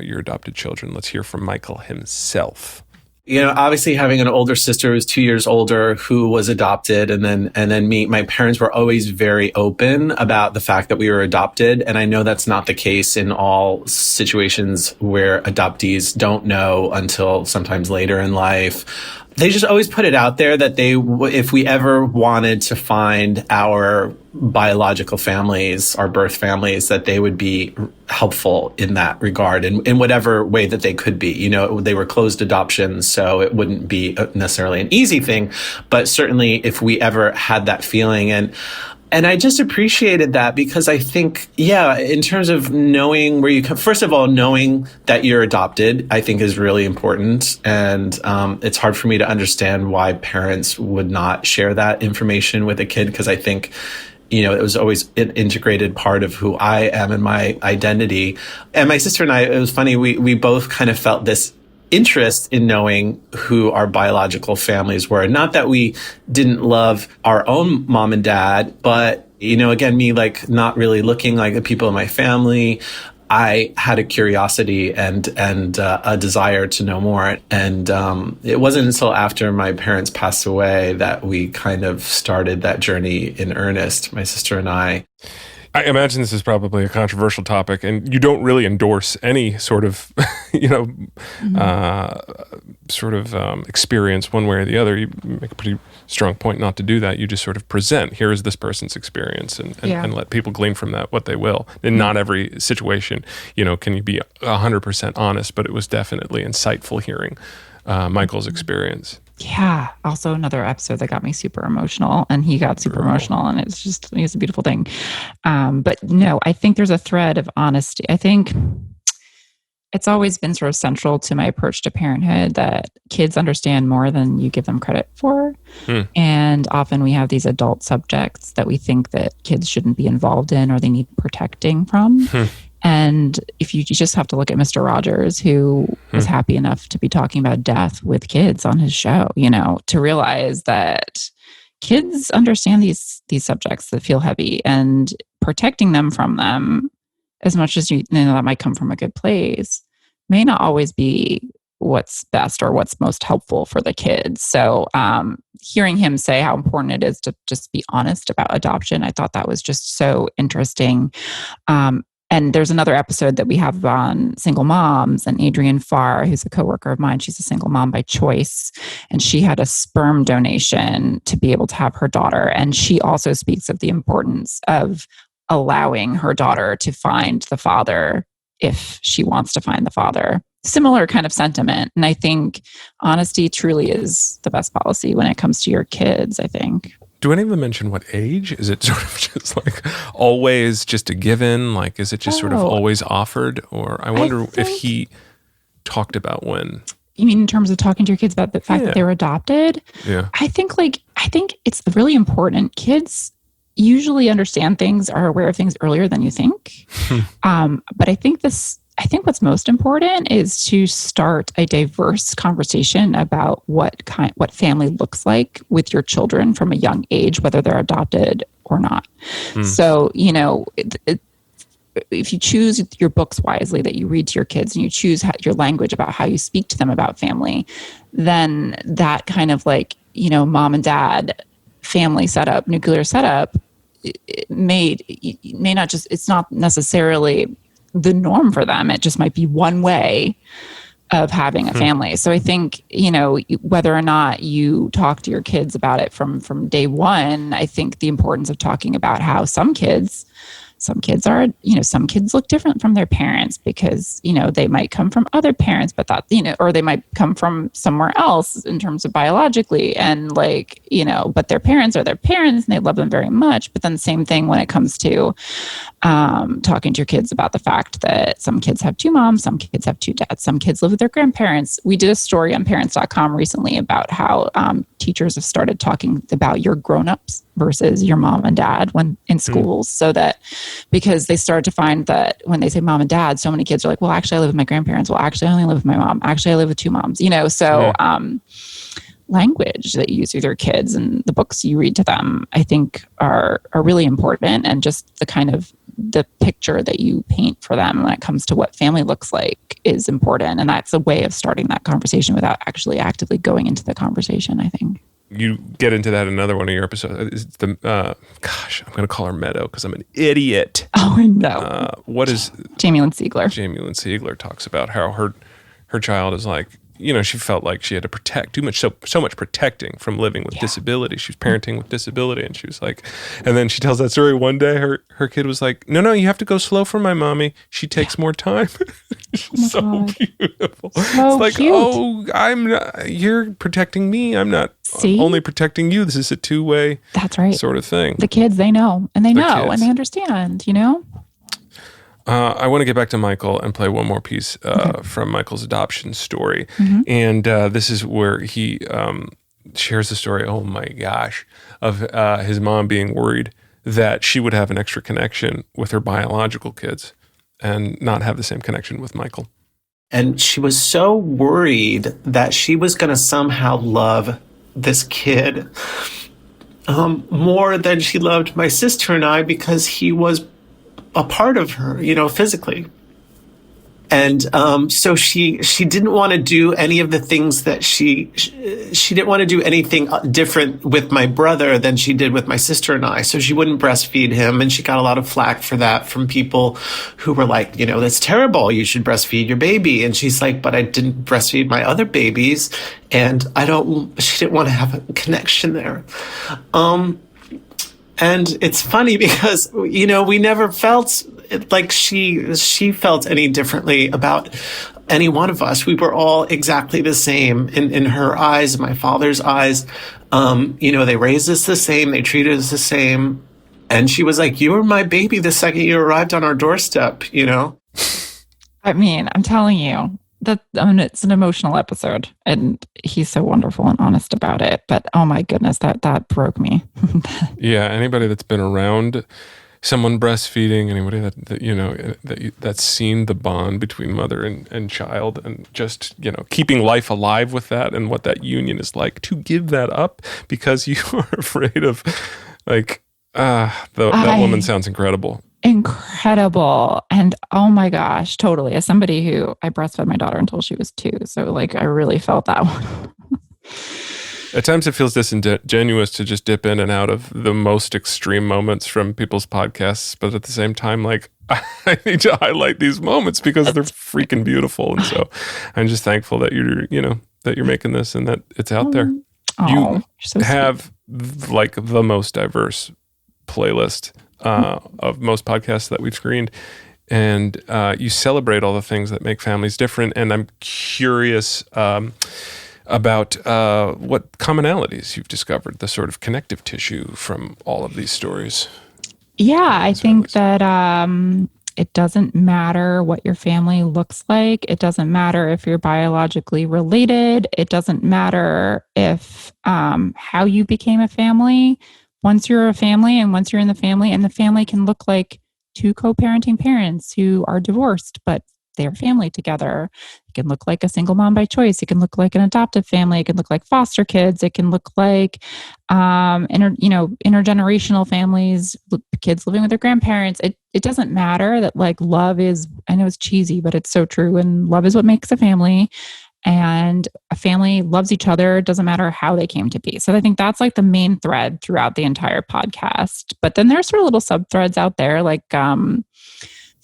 your adopted children. Let's hear from Michael himself. Obviously having an older sister who was 2 years older who was adopted, and then me, my parents were always very open about the fact that we were adopted. And I know that's not the case in all situations where adoptees don't know until sometimes later in life. they just always put it out there that if we ever wanted to find our biological families, our birth families, that they would be helpful in that regard in whatever way that they could be. They were closed adoptions, so it wouldn't be necessarily an easy thing, but certainly if we ever had that feeling. And I just appreciated that, because I think, in terms of knowing where you come, first of all, knowing that you're adopted, I think is really important. And it's hard for me to understand why parents would not share that information with a kid, because I think, it was always an integrated part of who I am and my identity. And my sister and I, it was funny, we both kind of felt this interest in knowing who our biological families were. Not that we didn't love our own mom and dad, but, again, me like not really looking like the people in my family, I had a curiosity and a desire to know more. And it wasn't until after my parents passed away that we kind of started that journey in earnest, my sister and I. I imagine this is probably a controversial topic, and you don't really endorse any sort of, experience one way or the other. You make a pretty strong point not to do that. You just sort of present, here is this person's experience, and let people glean from that what they will. In not every situation, can you be 100% honest, but it was definitely insightful hearing Michael's experience. Yeah. Also another episode that got me super emotional, and he got super emotional, and it's a beautiful thing. But no, I think there's a thread of honesty. I think it's always been sort of central to my approach to parenthood that kids understand more than you give them credit for. And often we have these adult subjects that we think that kids shouldn't be involved in or they need protecting from. And if you just have to look at Mr. Rogers, who was happy enough to be talking about death with kids on his show, to realize that kids understand these subjects that feel heavy, and protecting them from them, as much as that might come from a good place, may not always be what's best or what's most helpful for the kids. So hearing him say how important it is to just be honest about adoption, I thought that was just so interesting. And there's another episode that we have on single moms, and Adrienne Farr, who's a coworker of mine, she's a single mom by choice, and she had a sperm donation to be able to have her daughter. And she also speaks of the importance of allowing her daughter to find the father if she wants to find the father. Similar kind of sentiment. And I think honesty truly is the best policy when it comes to your kids, I think. Do any of them mention what age? Is it sort of just like always just a given? Like, is it just sort of always offered? Or I wonder if he talked about when. You mean in terms of talking to your kids about the fact that they were adopted? Yeah. I think it's really important. Kids usually understand things, are aware of things earlier than you think. But I think what's most important is to start a diverse conversation about what family looks like with your children from a young age, whether they're adopted or not. So, if you choose your books wisely that you read to your kids, and you choose your language about how you speak to them about family, then that kind of mom and dad family setup, nuclear setup, it's not necessarily the norm for them. It just might be one way of having a family. So I think, whether or not you talk to your kids about it from day one, I think the importance of talking about how some kids are, some kids look different from their parents because, they might come from other parents, but that, or they might come from somewhere else in terms of biologically, and but their parents are their parents and they love them very much. But then the same thing when it comes to talking to your kids about the fact that some kids have two moms, some kids have two dads, some kids live with their grandparents. We did a story on parents.com recently about how teachers have started talking about your grown-ups versus your mom and dad when in schools, so that because they started to find that when they say mom and dad, so many kids are like, well, actually I live with my grandparents. Well, actually I only live with my mom. Actually I live with two moms, language that you use with your kids and the books you read to them, I think are really important. And just the kind of the picture that you paint for them when it comes to what family looks like is important. And that's a way of starting that conversation without actually actively going into the conversation, I think. You get into that in another one of your episodes. It's I'm going to call her Meadow because I'm an idiot. Oh, I know. What is... Jamie Lynn Sigler. Jamie Lynn Sigler talks about how her child is like, she felt like she had to protect so much protecting from living with disability. She was parenting with disability, and she was like, and then she tells that story one day. Her kid was like, "No, you have to go slow for my mommy. She takes more time." So God. beautiful. So it's like, cute. oh, you're protecting me. I'm not only protecting you. This is a two-way. That's right. Sort of thing. The kids, they know, and they know, kids. and they understand. I want to get back to Michael and play one more piece from Michael's adoption story. Mm-hmm. And this is where he shares the story, oh my gosh, of his mom being worried that she would have an extra connection with her biological kids and not have the same connection with Michael. And she was so worried that she was going to somehow love this kid more than she loved my sister and I, because he was a part of her, physically. And so she didn't want to do any of the things that she didn't want to do anything different with my brother than she did with my sister and I. So she wouldn't breastfeed him, and she got a lot of flack for that from people who were like, that's terrible. You should breastfeed your baby. And she's like, but I didn't breastfeed my other babies, and she didn't want to have a connection there. And it's funny because, we never felt like she felt any differently about any one of us. We were all exactly the same in her eyes, my father's eyes. They raised us the same. They treated us the same. And she was like, you were my baby the second you arrived on our doorstep, I mean, I'm telling you. It's an emotional episode, and he's so wonderful and honest about it. But oh my goodness, that broke me. Yeah, anybody that's been around someone breastfeeding, anybody that's seen the bond between mother and child, and just keeping life alive with that, and what that union is like, to give that up because you are afraid of that woman sounds incredible. Incredible. And oh my gosh, totally. As somebody who I breastfed my daughter until she was 2. So I really felt that one. At times it feels disingenuous to just dip in and out of the most extreme moments from people's podcasts. But at the same time, I need to highlight these moments because they're freaking beautiful. And so I'm just thankful that you're making this and that it's out there. You so have the most diverse playlist of most podcasts that we've screened, and you celebrate all the things that make families different. And I'm curious about what commonalities you've discovered, the sort of connective tissue from all of these stories. Yeah, I think that it doesn't matter what your family looks like. It doesn't matter if you're biologically related. It doesn't matter if how you became a family. Once you're a family, and once you're in the family, and the family can look like 2 co-parenting parents who are divorced, but they're family together. It can look like a single mom by choice. It can look like an adoptive family. It can look like foster kids. It can look like intergenerational families, kids living with their grandparents. It doesn't matter that love is, I know it's cheesy, but it's so true. And love is what makes a family. And a family loves each other. It doesn't matter how they came to be. So I think that's the main thread throughout the entire podcast. But then there's sort of little sub threads out there, the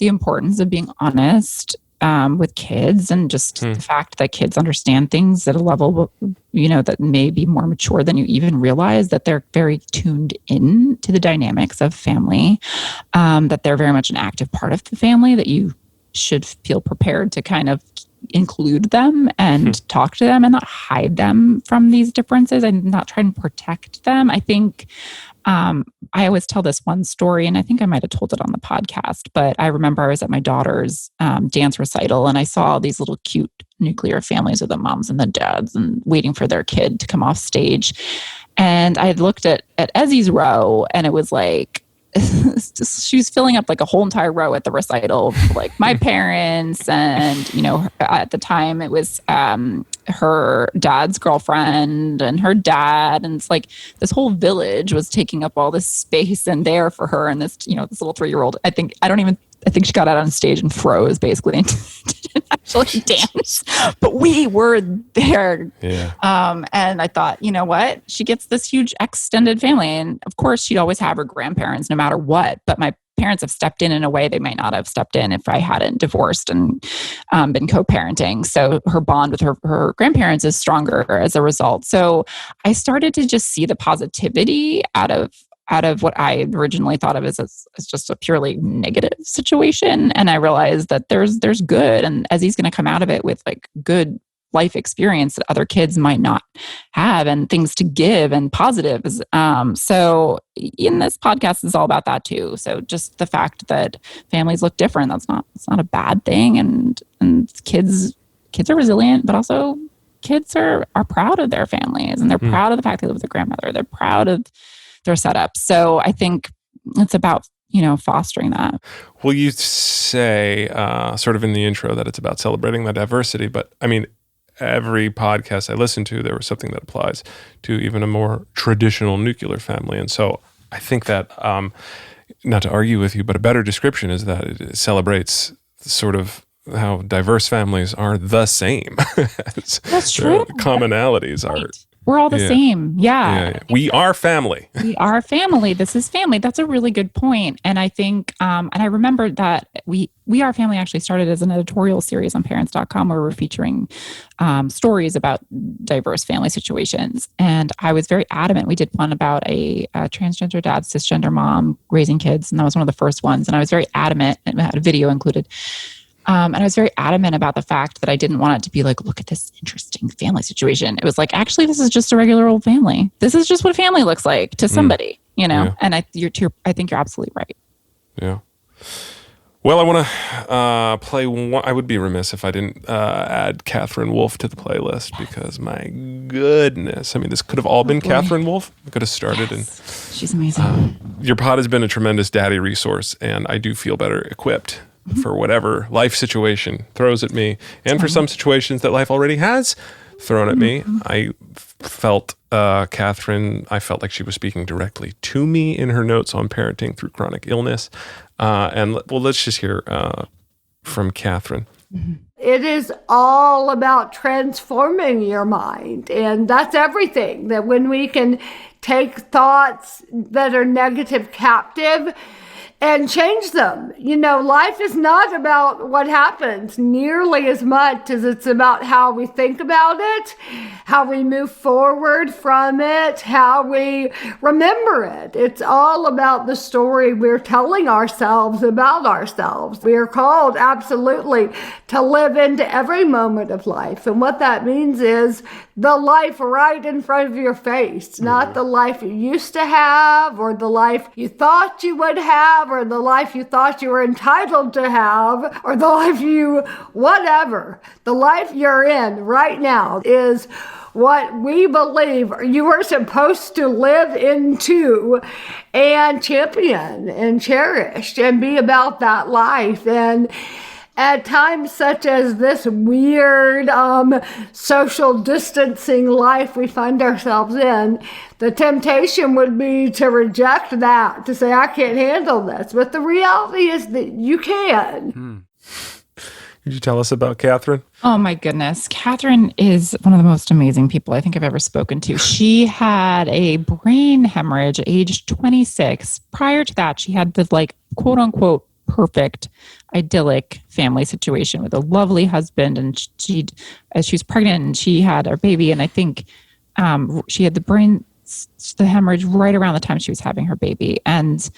importance of being honest with kids, and just the fact that kids understand things at a level, that may be more mature than you even realize, that they're very tuned in to the dynamics of family, that they're very much an active part of the family, that you should feel prepared to kind of include them and talk to them and not hide them from these differences and not try and protect them. I think I always tell this one story, and I think I might have told it on the podcast, but I remember I was at my daughter's dance recital, and I saw all these little cute nuclear families with the moms and the dads and waiting for their kid to come off stage. And I had looked at Ezzy's row, and it was she was filling up a whole entire row at the recital, my parents, and at the time it was her dad's girlfriend and her dad, and it's this whole village was taking up all this space and there for her, and this this little 3-year-old. I think she got out on stage and froze basically and didn't have actually dance, but we were there. Yeah. And I thought, you know what? She gets this huge extended family. And of course, she'd always have her grandparents no matter what. But my parents have stepped in a way they might not have stepped in if I hadn't divorced and been co-parenting. So her bond with her grandparents is stronger as a result. So I started to just see the positivity out of what I originally thought of as just a purely negative situation. And I realized that there's good. And as he's going to come out of it with like good life experience that other kids might not have and things to give and positives. So in this podcast is all about that too. So just the fact that families look different, it's not a bad thing. And kids are resilient, but also kids are proud of their families and they're proud of the fact they live with their grandmother. They're proud of their setup. So I think it's about, fostering that. Well, you say sort of in the intro that it's about celebrating the diversity, but I mean, every podcast I listen to, there was something that applies to even a more traditional nuclear family. And so I think that, not to argue with you, but a better description is that it celebrates sort of how diverse families are the same. That's true. Commonalities are... We're all the same. Yeah. We are family. We are family. This is family. That's a really good point. And I think, and I remember that we Are Family actually started as an editorial series on parents.com where we're featuring stories about diverse family situations. And I was very adamant. We did one about a transgender dad, cisgender mom raising kids. And that was one of the first ones. And I was very adamant, and it had a video included. And I was very adamant about the fact that I didn't want it to be like, look at this interesting family situation. It was like, actually, this is just a regular old family. This is just what family looks like to somebody, Yeah. And I think you're absolutely right. Yeah. Well, I want to play one. I would be remiss if I didn't add Catherine Wolfe to the playlist because my goodness. I mean, this could have all been Catherine Wolfe. I could have started. Yes. She's amazing. Your pod has been a tremendous daddy resource, and I do feel better equipped for whatever life situation throws at me. And for some situations that life already has thrown at me, I felt Catherine, I felt like she was speaking directly to me in her notes on parenting through chronic illness. Let's just hear from Catherine. It is all about transforming your mind. And that's everything. That when we can take thoughts that are negative captive and change them. Life is not about what happens nearly as much as it's about how we think about it, how we move forward from it, how we remember it. It's all about the story we're telling ourselves about ourselves. We are called absolutely to live into every moment of life. And what that means is the life right in front of your face, not the life you used to have or the life you thought you would have or the life you thought you were entitled to have or the life whatever. The life you're in right now is what we believe you are supposed to live into and champion and cherish and be about that life. And at times such as this weird social distancing life we find ourselves in, the temptation would be to reject that, to say, I can't handle this. But the reality is that you can. Could you tell us about Catherine? Oh my goodness. Catherine is one of the most amazing people I think I've ever spoken to. She had a brain hemorrhage at age 26. Prior to that, she had the quote unquote perfect idyllic family situation with a lovely husband, and she was pregnant and she had her baby, and I think she had the hemorrhage right around the time she was having her baby. And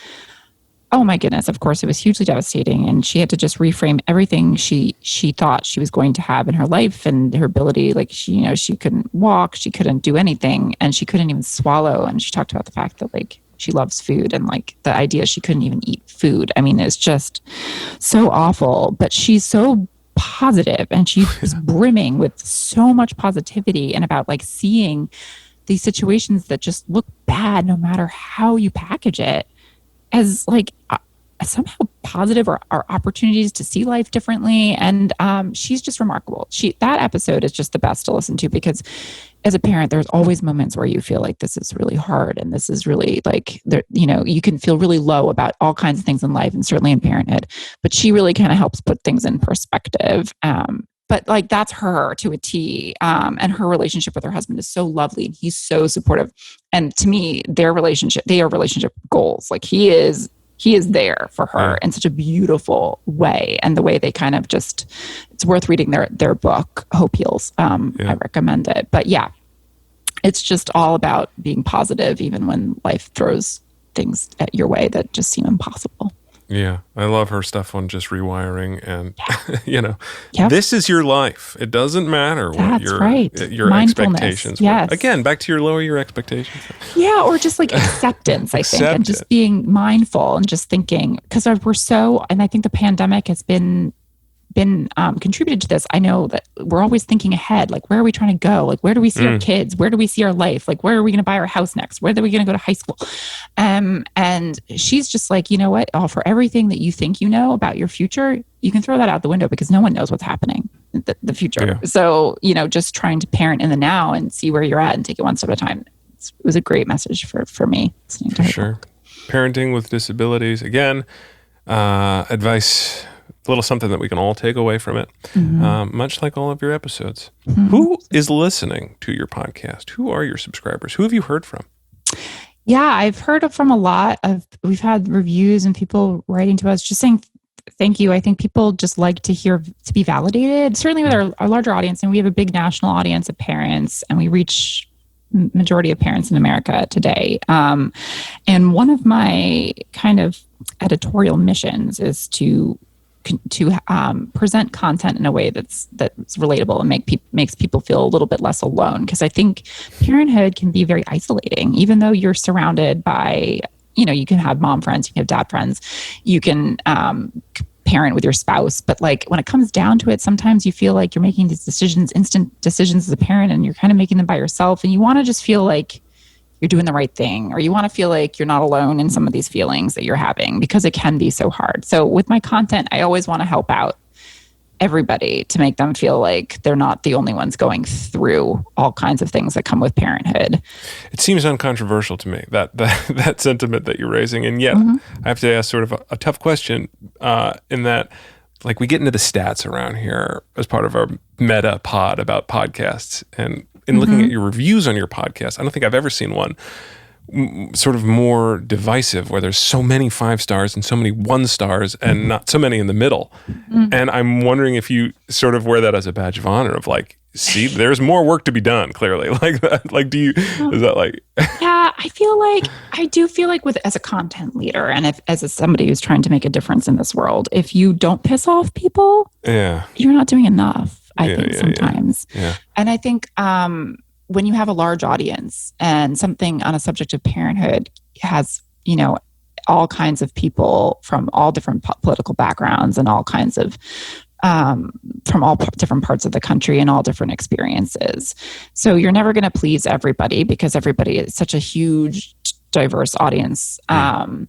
oh my goodness, of course it was hugely devastating, and she had to just reframe everything she thought she was going to have in her life and her ability. She couldn't walk, she couldn't do anything, and she couldn't even swallow. And she talked about the fact that she loves food, and the idea she couldn't even eat food. I mean, it's just so awful, but she's so positive and she was brimming with so much positivity and about seeing these situations that just look bad no matter how you package it as somehow positive or opportunities to see life differently. And she's just remarkable. That episode is just the best to listen to because as a parent, there's always moments where you feel like this is really hard and this is really you can feel really low about all kinds of things in life and certainly in parenthood. But she really kind of helps put things in perspective. but like that's her to a T. And her relationship with her husband is so lovely, and he's so supportive. And to me, they are relationship goals. Like he is there for her in such a beautiful way. And the way they kind of it's worth reading their book, Hope Heals. I recommend it. But yeah, it's just all about being positive, even when life throws things at your way that just seem impossible. Yeah, I love her stuff on just rewiring and, this is your life. It doesn't matter what your expectations were. Again, back to lower your expectations. Yeah, or just like acceptance, I think, and just being mindful and just thinking, because and I think the pandemic has been contributed to this. I know that we're always thinking ahead, like where are we trying to go? Like where do we see our kids? Where do we see our life? Like where are we going to buy our house next? Where are we going to go to high school? And she's just like, you know what? For everything that you think you know about your future, you can throw that out the window because no one knows what's happening in the future. Yeah. So, just trying to parent in the now and see where you're at and take it one step at a time. It was a great message for me listening to her. Sure. Parenting with disabilities. Again, advice, a little something that we can all take away from it, much like all of your episodes. Who is listening to your podcast? Who are your subscribers? Who have you heard from? Yeah, I've heard from a lot we've had reviews and people writing to us just saying thank you. I think people just like to be validated, certainly with our larger audience. And we have a big national audience of parents, and we reach majority of parents in America today. And one of my kind of editorial missions is to present content in a way that's relatable and makes people feel a little bit less alone. Because I think parenthood can be very isolating, even though you're surrounded by, you can have mom friends, you can have dad friends, you can parent with your spouse. But like when it comes down to it, sometimes you feel like you're making these instant decisions as a parent, and you're kind of making them by yourself. And you want to just feel like you're doing the right thing, or you want to feel like you're not alone in some of these feelings that you're having, because it can be so hard. So with my content, I always want to help out everybody to make them feel like they're not the only ones going through all kinds of things that come with parenthood. It seems uncontroversial to me, that sentiment that you're raising. And yet I have to ask sort of a tough question in that, like, we get into the stats around here as part of our meta pod about podcasts, and in looking at your reviews on your podcast, I don't think I've ever seen one sort of more divisive, where there's so many 5 stars and so many 1 stars and not so many in the middle. And I'm wondering if you sort of wear that as a badge of honor of like, see, there's more work to be done, clearly. Like that, like, is that like? Yeah, I do feel like as a content leader, and as somebody who's trying to make a difference in this world, if you don't piss off people, you're not doing enough. I think sometimes. Yeah. And I think when you have a large audience and something on a subject of parenthood has, all kinds of people from all different political backgrounds and all kinds of, from all different parts of the country and all different experiences. So you're never going to please everybody, because everybody is such a huge, diverse audience. But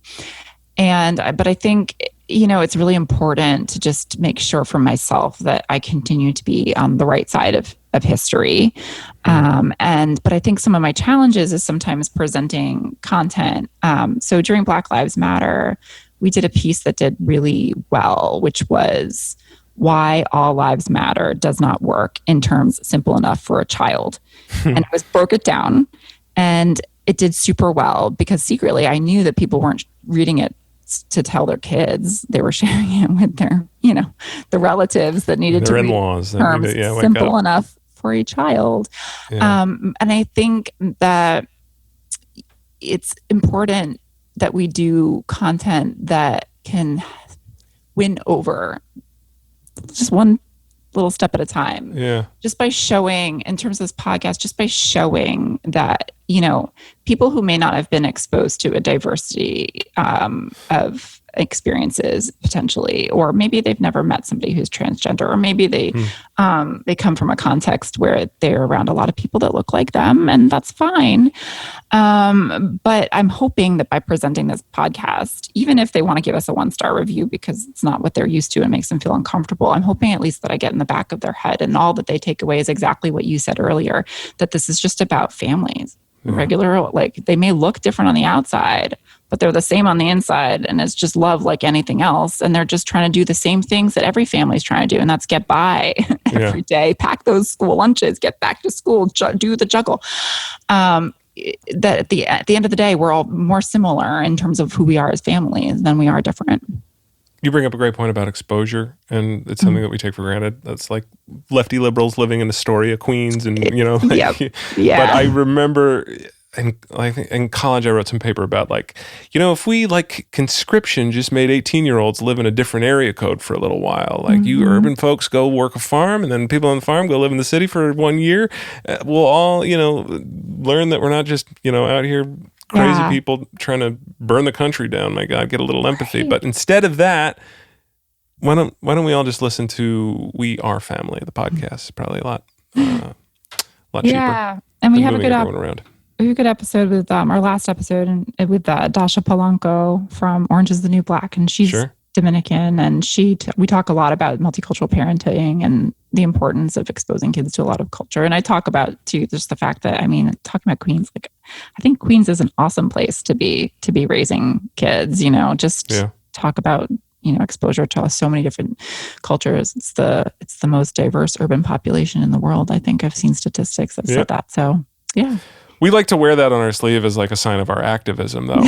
I think, it's really important to just make sure for myself that I continue to be on the right side of history. But I think some of my challenges is sometimes presenting content. So during Black Lives Matter, we did a piece that did really well, which was why all lives matter does not work in terms simple enough for a child. And it broke it down, and it did super well, because secretly I knew that people weren't reading it to tell their kids. They were sharing it with their, the relatives that needed their to in-laws. Terms simple enough for a child. Yeah. And I think that it's important that we do content that can win over just one little step at a time. Yeah. Just by showing, in terms of this podcast, just by showing that, people who may not have been exposed to a diversity of experiences potentially, or maybe they've never met somebody who's transgender, or maybe they come from a context where they're around a lot of people that look like them, and that's fine. But I'm hoping that by presenting this podcast, even if they want to give us a 1-star review because it's not what they're used to and makes them feel uncomfortable, I'm hoping at least that I get in the back of their head, and all that they take away is exactly what you said earlier, that this is just about families. regular, like they may look different on the outside, but they're the same on the inside. And it's just love like anything else. And they're just trying to do the same things that every family's trying to do. And that's get by every day, pack those school lunches, get back to school, do the juggle. That at the end of the day, we're all more similar in terms of who we are as families than we are different. You bring up a great point about exposure, and it's something that we take for granted. That's like lefty liberals living in Astoria, Queens, and But I remember in college I wrote some paper about if we like conscription just made 18-year-olds live in a different area code for a little while, like you urban folks go work a farm, and then people on the farm go live in the city for 1 year. We'll all learn that we're not just out here crazy people trying to burn the country down. My God, get a little empathy. But instead of that, why don't we all just listen to We Are Family, the podcast? Probably a lot cheaper. Yeah, and we have a good around. We have a good episode with our last episode and with Dasha Polanco from Orange is the New Black, and she's Dominican, and we talk a lot about multicultural parenting and the importance of exposing kids to a lot of culture. And I talk about too just the fact that talking about Queens, I think Queens is an awesome place to be raising kids. Talk about exposure to so many different cultures. It's the most diverse urban population in the world. I think I've seen statistics that said that. So yeah. We like to wear that on our sleeve as like a sign of our activism, though.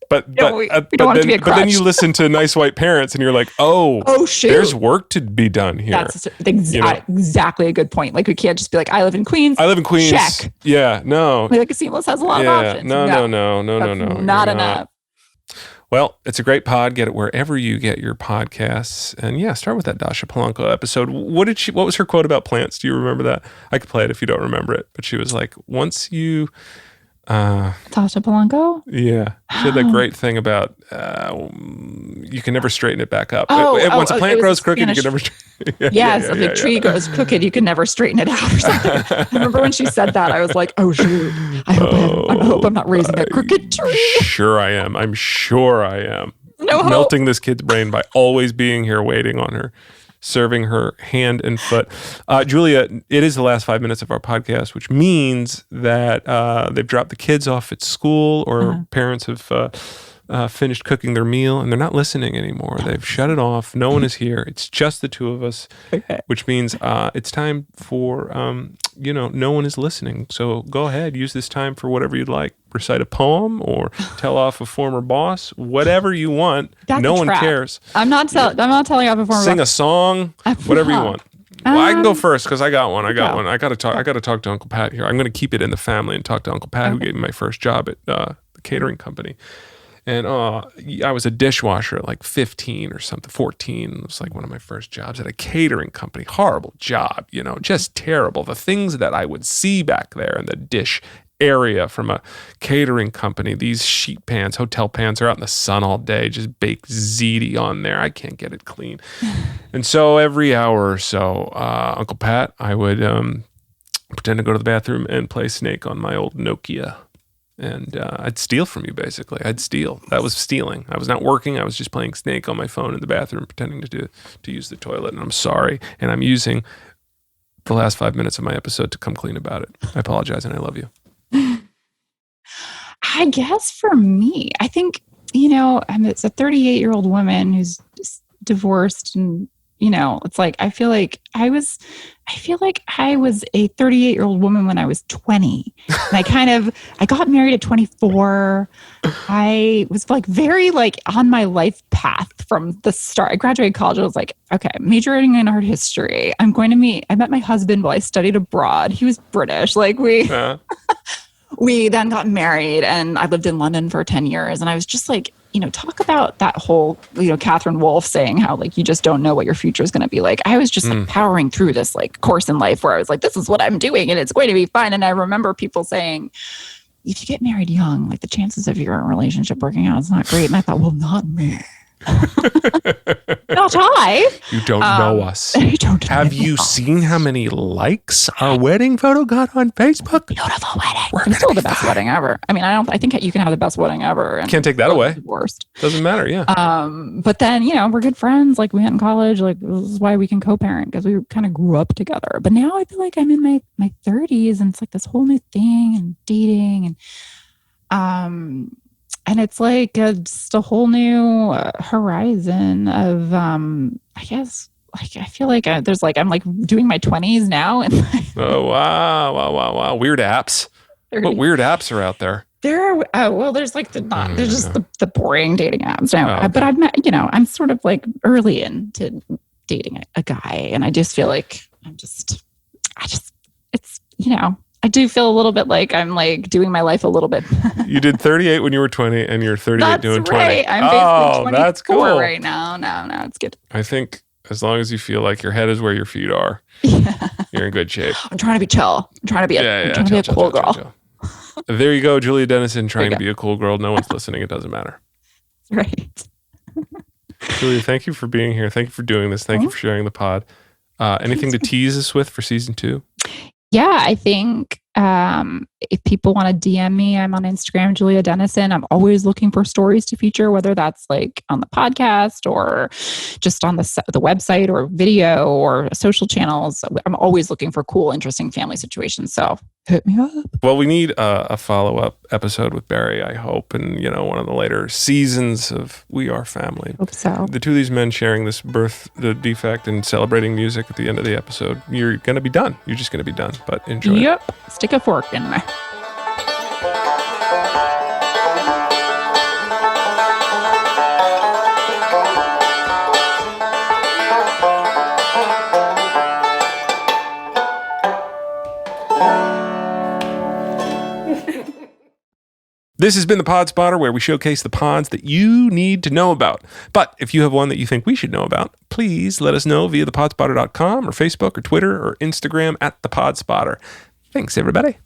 But then you listen to Nice White Parents, and you're like, oh shoot, there's work to be done here. That's exactly a good point. Like we can't just be like, I live in Queens. Check. Yeah, no. Like Seamless has a lot of options. No. Not enough. Well, it's a great pod. Get it wherever you get your podcasts. And start with that Dasha Polanco episode. What was her quote about plants? Do you remember that? I could play it if you don't remember it. But she was like, once you... Dasha Polanco? Yeah. She had that great thing about you can never straighten it back up. Once a plant grows crooked, you can never... If a tree grows crooked, you can never straighten it out or something. I remember when she said that, I was like, oh shoot. I hope I'm not raising a crooked tree. I'm sure I am. No melting this kid's brain by always being here waiting on her, serving her hand and foot. Julia, it is the last 5 minutes of our podcast, which means that they've dropped the kids off at school, or parents have finished cooking their meal, and they're not listening anymore. They've shut it off. No one is here. It's just the two of us, which means it's time for, no one is listening. So go ahead, use this time for whatever you'd like. Recite a poem or tell off a former boss, whatever you want. No one cares. I'm not telling off a former boss. Sing a song, whatever you want. Well, I can go first because I got one. I got to talk to Uncle Pat here. I'm going to keep it in the family and talk to Uncle Pat, who gave me my first job at the catering company. And I was a dishwasher at like 15 or something, 14. It was like one of my first jobs at a catering company. Horrible job, just terrible. The things that I would see back there in the dish area from a catering company, these sheet pans, hotel pans, are out in the sun all day, just baked ziti on there. I can't get it clean. And so every hour or so, Uncle Pat, I would pretend to go to the bathroom and play Snake on my old Nokia. And I'd steal from you, basically. I'd steal. That was stealing. I was not working. I was just playing Snake on my phone in the bathroom, pretending to use the toilet. And I'm sorry. And I'm using the last 5 minutes of my episode to come clean about it. I apologize, and I love you. I guess for me, I think, it's a 38-year-old woman who's just divorced, and it's like I feel like I was a 38-year-old woman when I was 20. And I got married at 24. I was very on my life path from the start. I graduated college. I was like, okay, majoring in art history. I met my husband while I studied abroad. He was British. We then got married, and I lived in London for 10 years. And I was just like, talk about that whole, Catherine Wolfe saying how you just don't know what your future is going to be like. I was just powering through this course in life where I was like, this is what I'm doing and it's going to be fine. And I remember people saying, if you get married young, the chances of your relationship working out is not great. And I thought, well, not me. Not I. You don't know us. You don't know Have you seen how many likes our wedding photo got on Facebook? Beautiful wedding. It's still the best wedding ever. I mean, I think you can have the best wedding ever. And Can't take that away. The worst. Doesn't matter. Yeah. But then, we're good friends. Like, we met in college. Like, this is why we can co-parent, because we kind of grew up together. But now I feel like I'm in my 30s, and it's like this whole new thing, and dating, and it's like just a whole new horizon of, I guess, like, I feel like there's like, I'm like doing my 20s now. And oh, wow. Weird apps. 30. What weird apps are out there? There are, there's like there's just the boring dating apps now. Okay. But I've met, I'm sort of like early into dating a guy. And I just feel like I do feel a little bit like I'm like doing my life a little bit. You did 38 when you were 20, and you're 38 doing 20. Right. I'm basically 24 that's cool. right now. No, it's good. I think as long as you feel like your head is where your feet are, you're in good shape. I'm trying to be chill. I'm trying to be a cool girl. Chill. There you go, Julia Dennison, trying to be a cool girl. No one's listening. It doesn't matter. Right. Julia, thank you for being here. Thank you for doing this. Thank you for sharing the pod. Anything to tease us with for season 2? Yeah, I think if people want to DM me, I'm on Instagram, Julia Dennison. I'm always looking for stories to feature, whether that's like on the podcast or just on the website or video or social channels. I'm always looking for cool, interesting family situations. So hit me up. Well, we need a follow-up episode with Barry, I hope, and one of the later seasons of We Are Family. Hope so. The two of these men sharing this birth, the defect, and celebrating music at the end of the episode. You're going to be done. You're just going to be done, but enjoy it. Yep. Stick a fork in there. This has been the Pod Spotter, where we showcase the pods that you need to know about. But if you have one that you think we should know about, please let us know via thepodspotter.com or Facebook or Twitter or Instagram at thepodspotter. Thanks, everybody.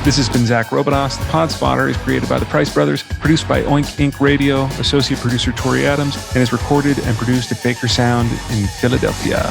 This has been Zach Robidas. The Pod Spotter is created by the Price Brothers, produced by Oink Inc. Radio, associate producer Tori Adams, and is recorded and produced at Baker Sound in Philadelphia.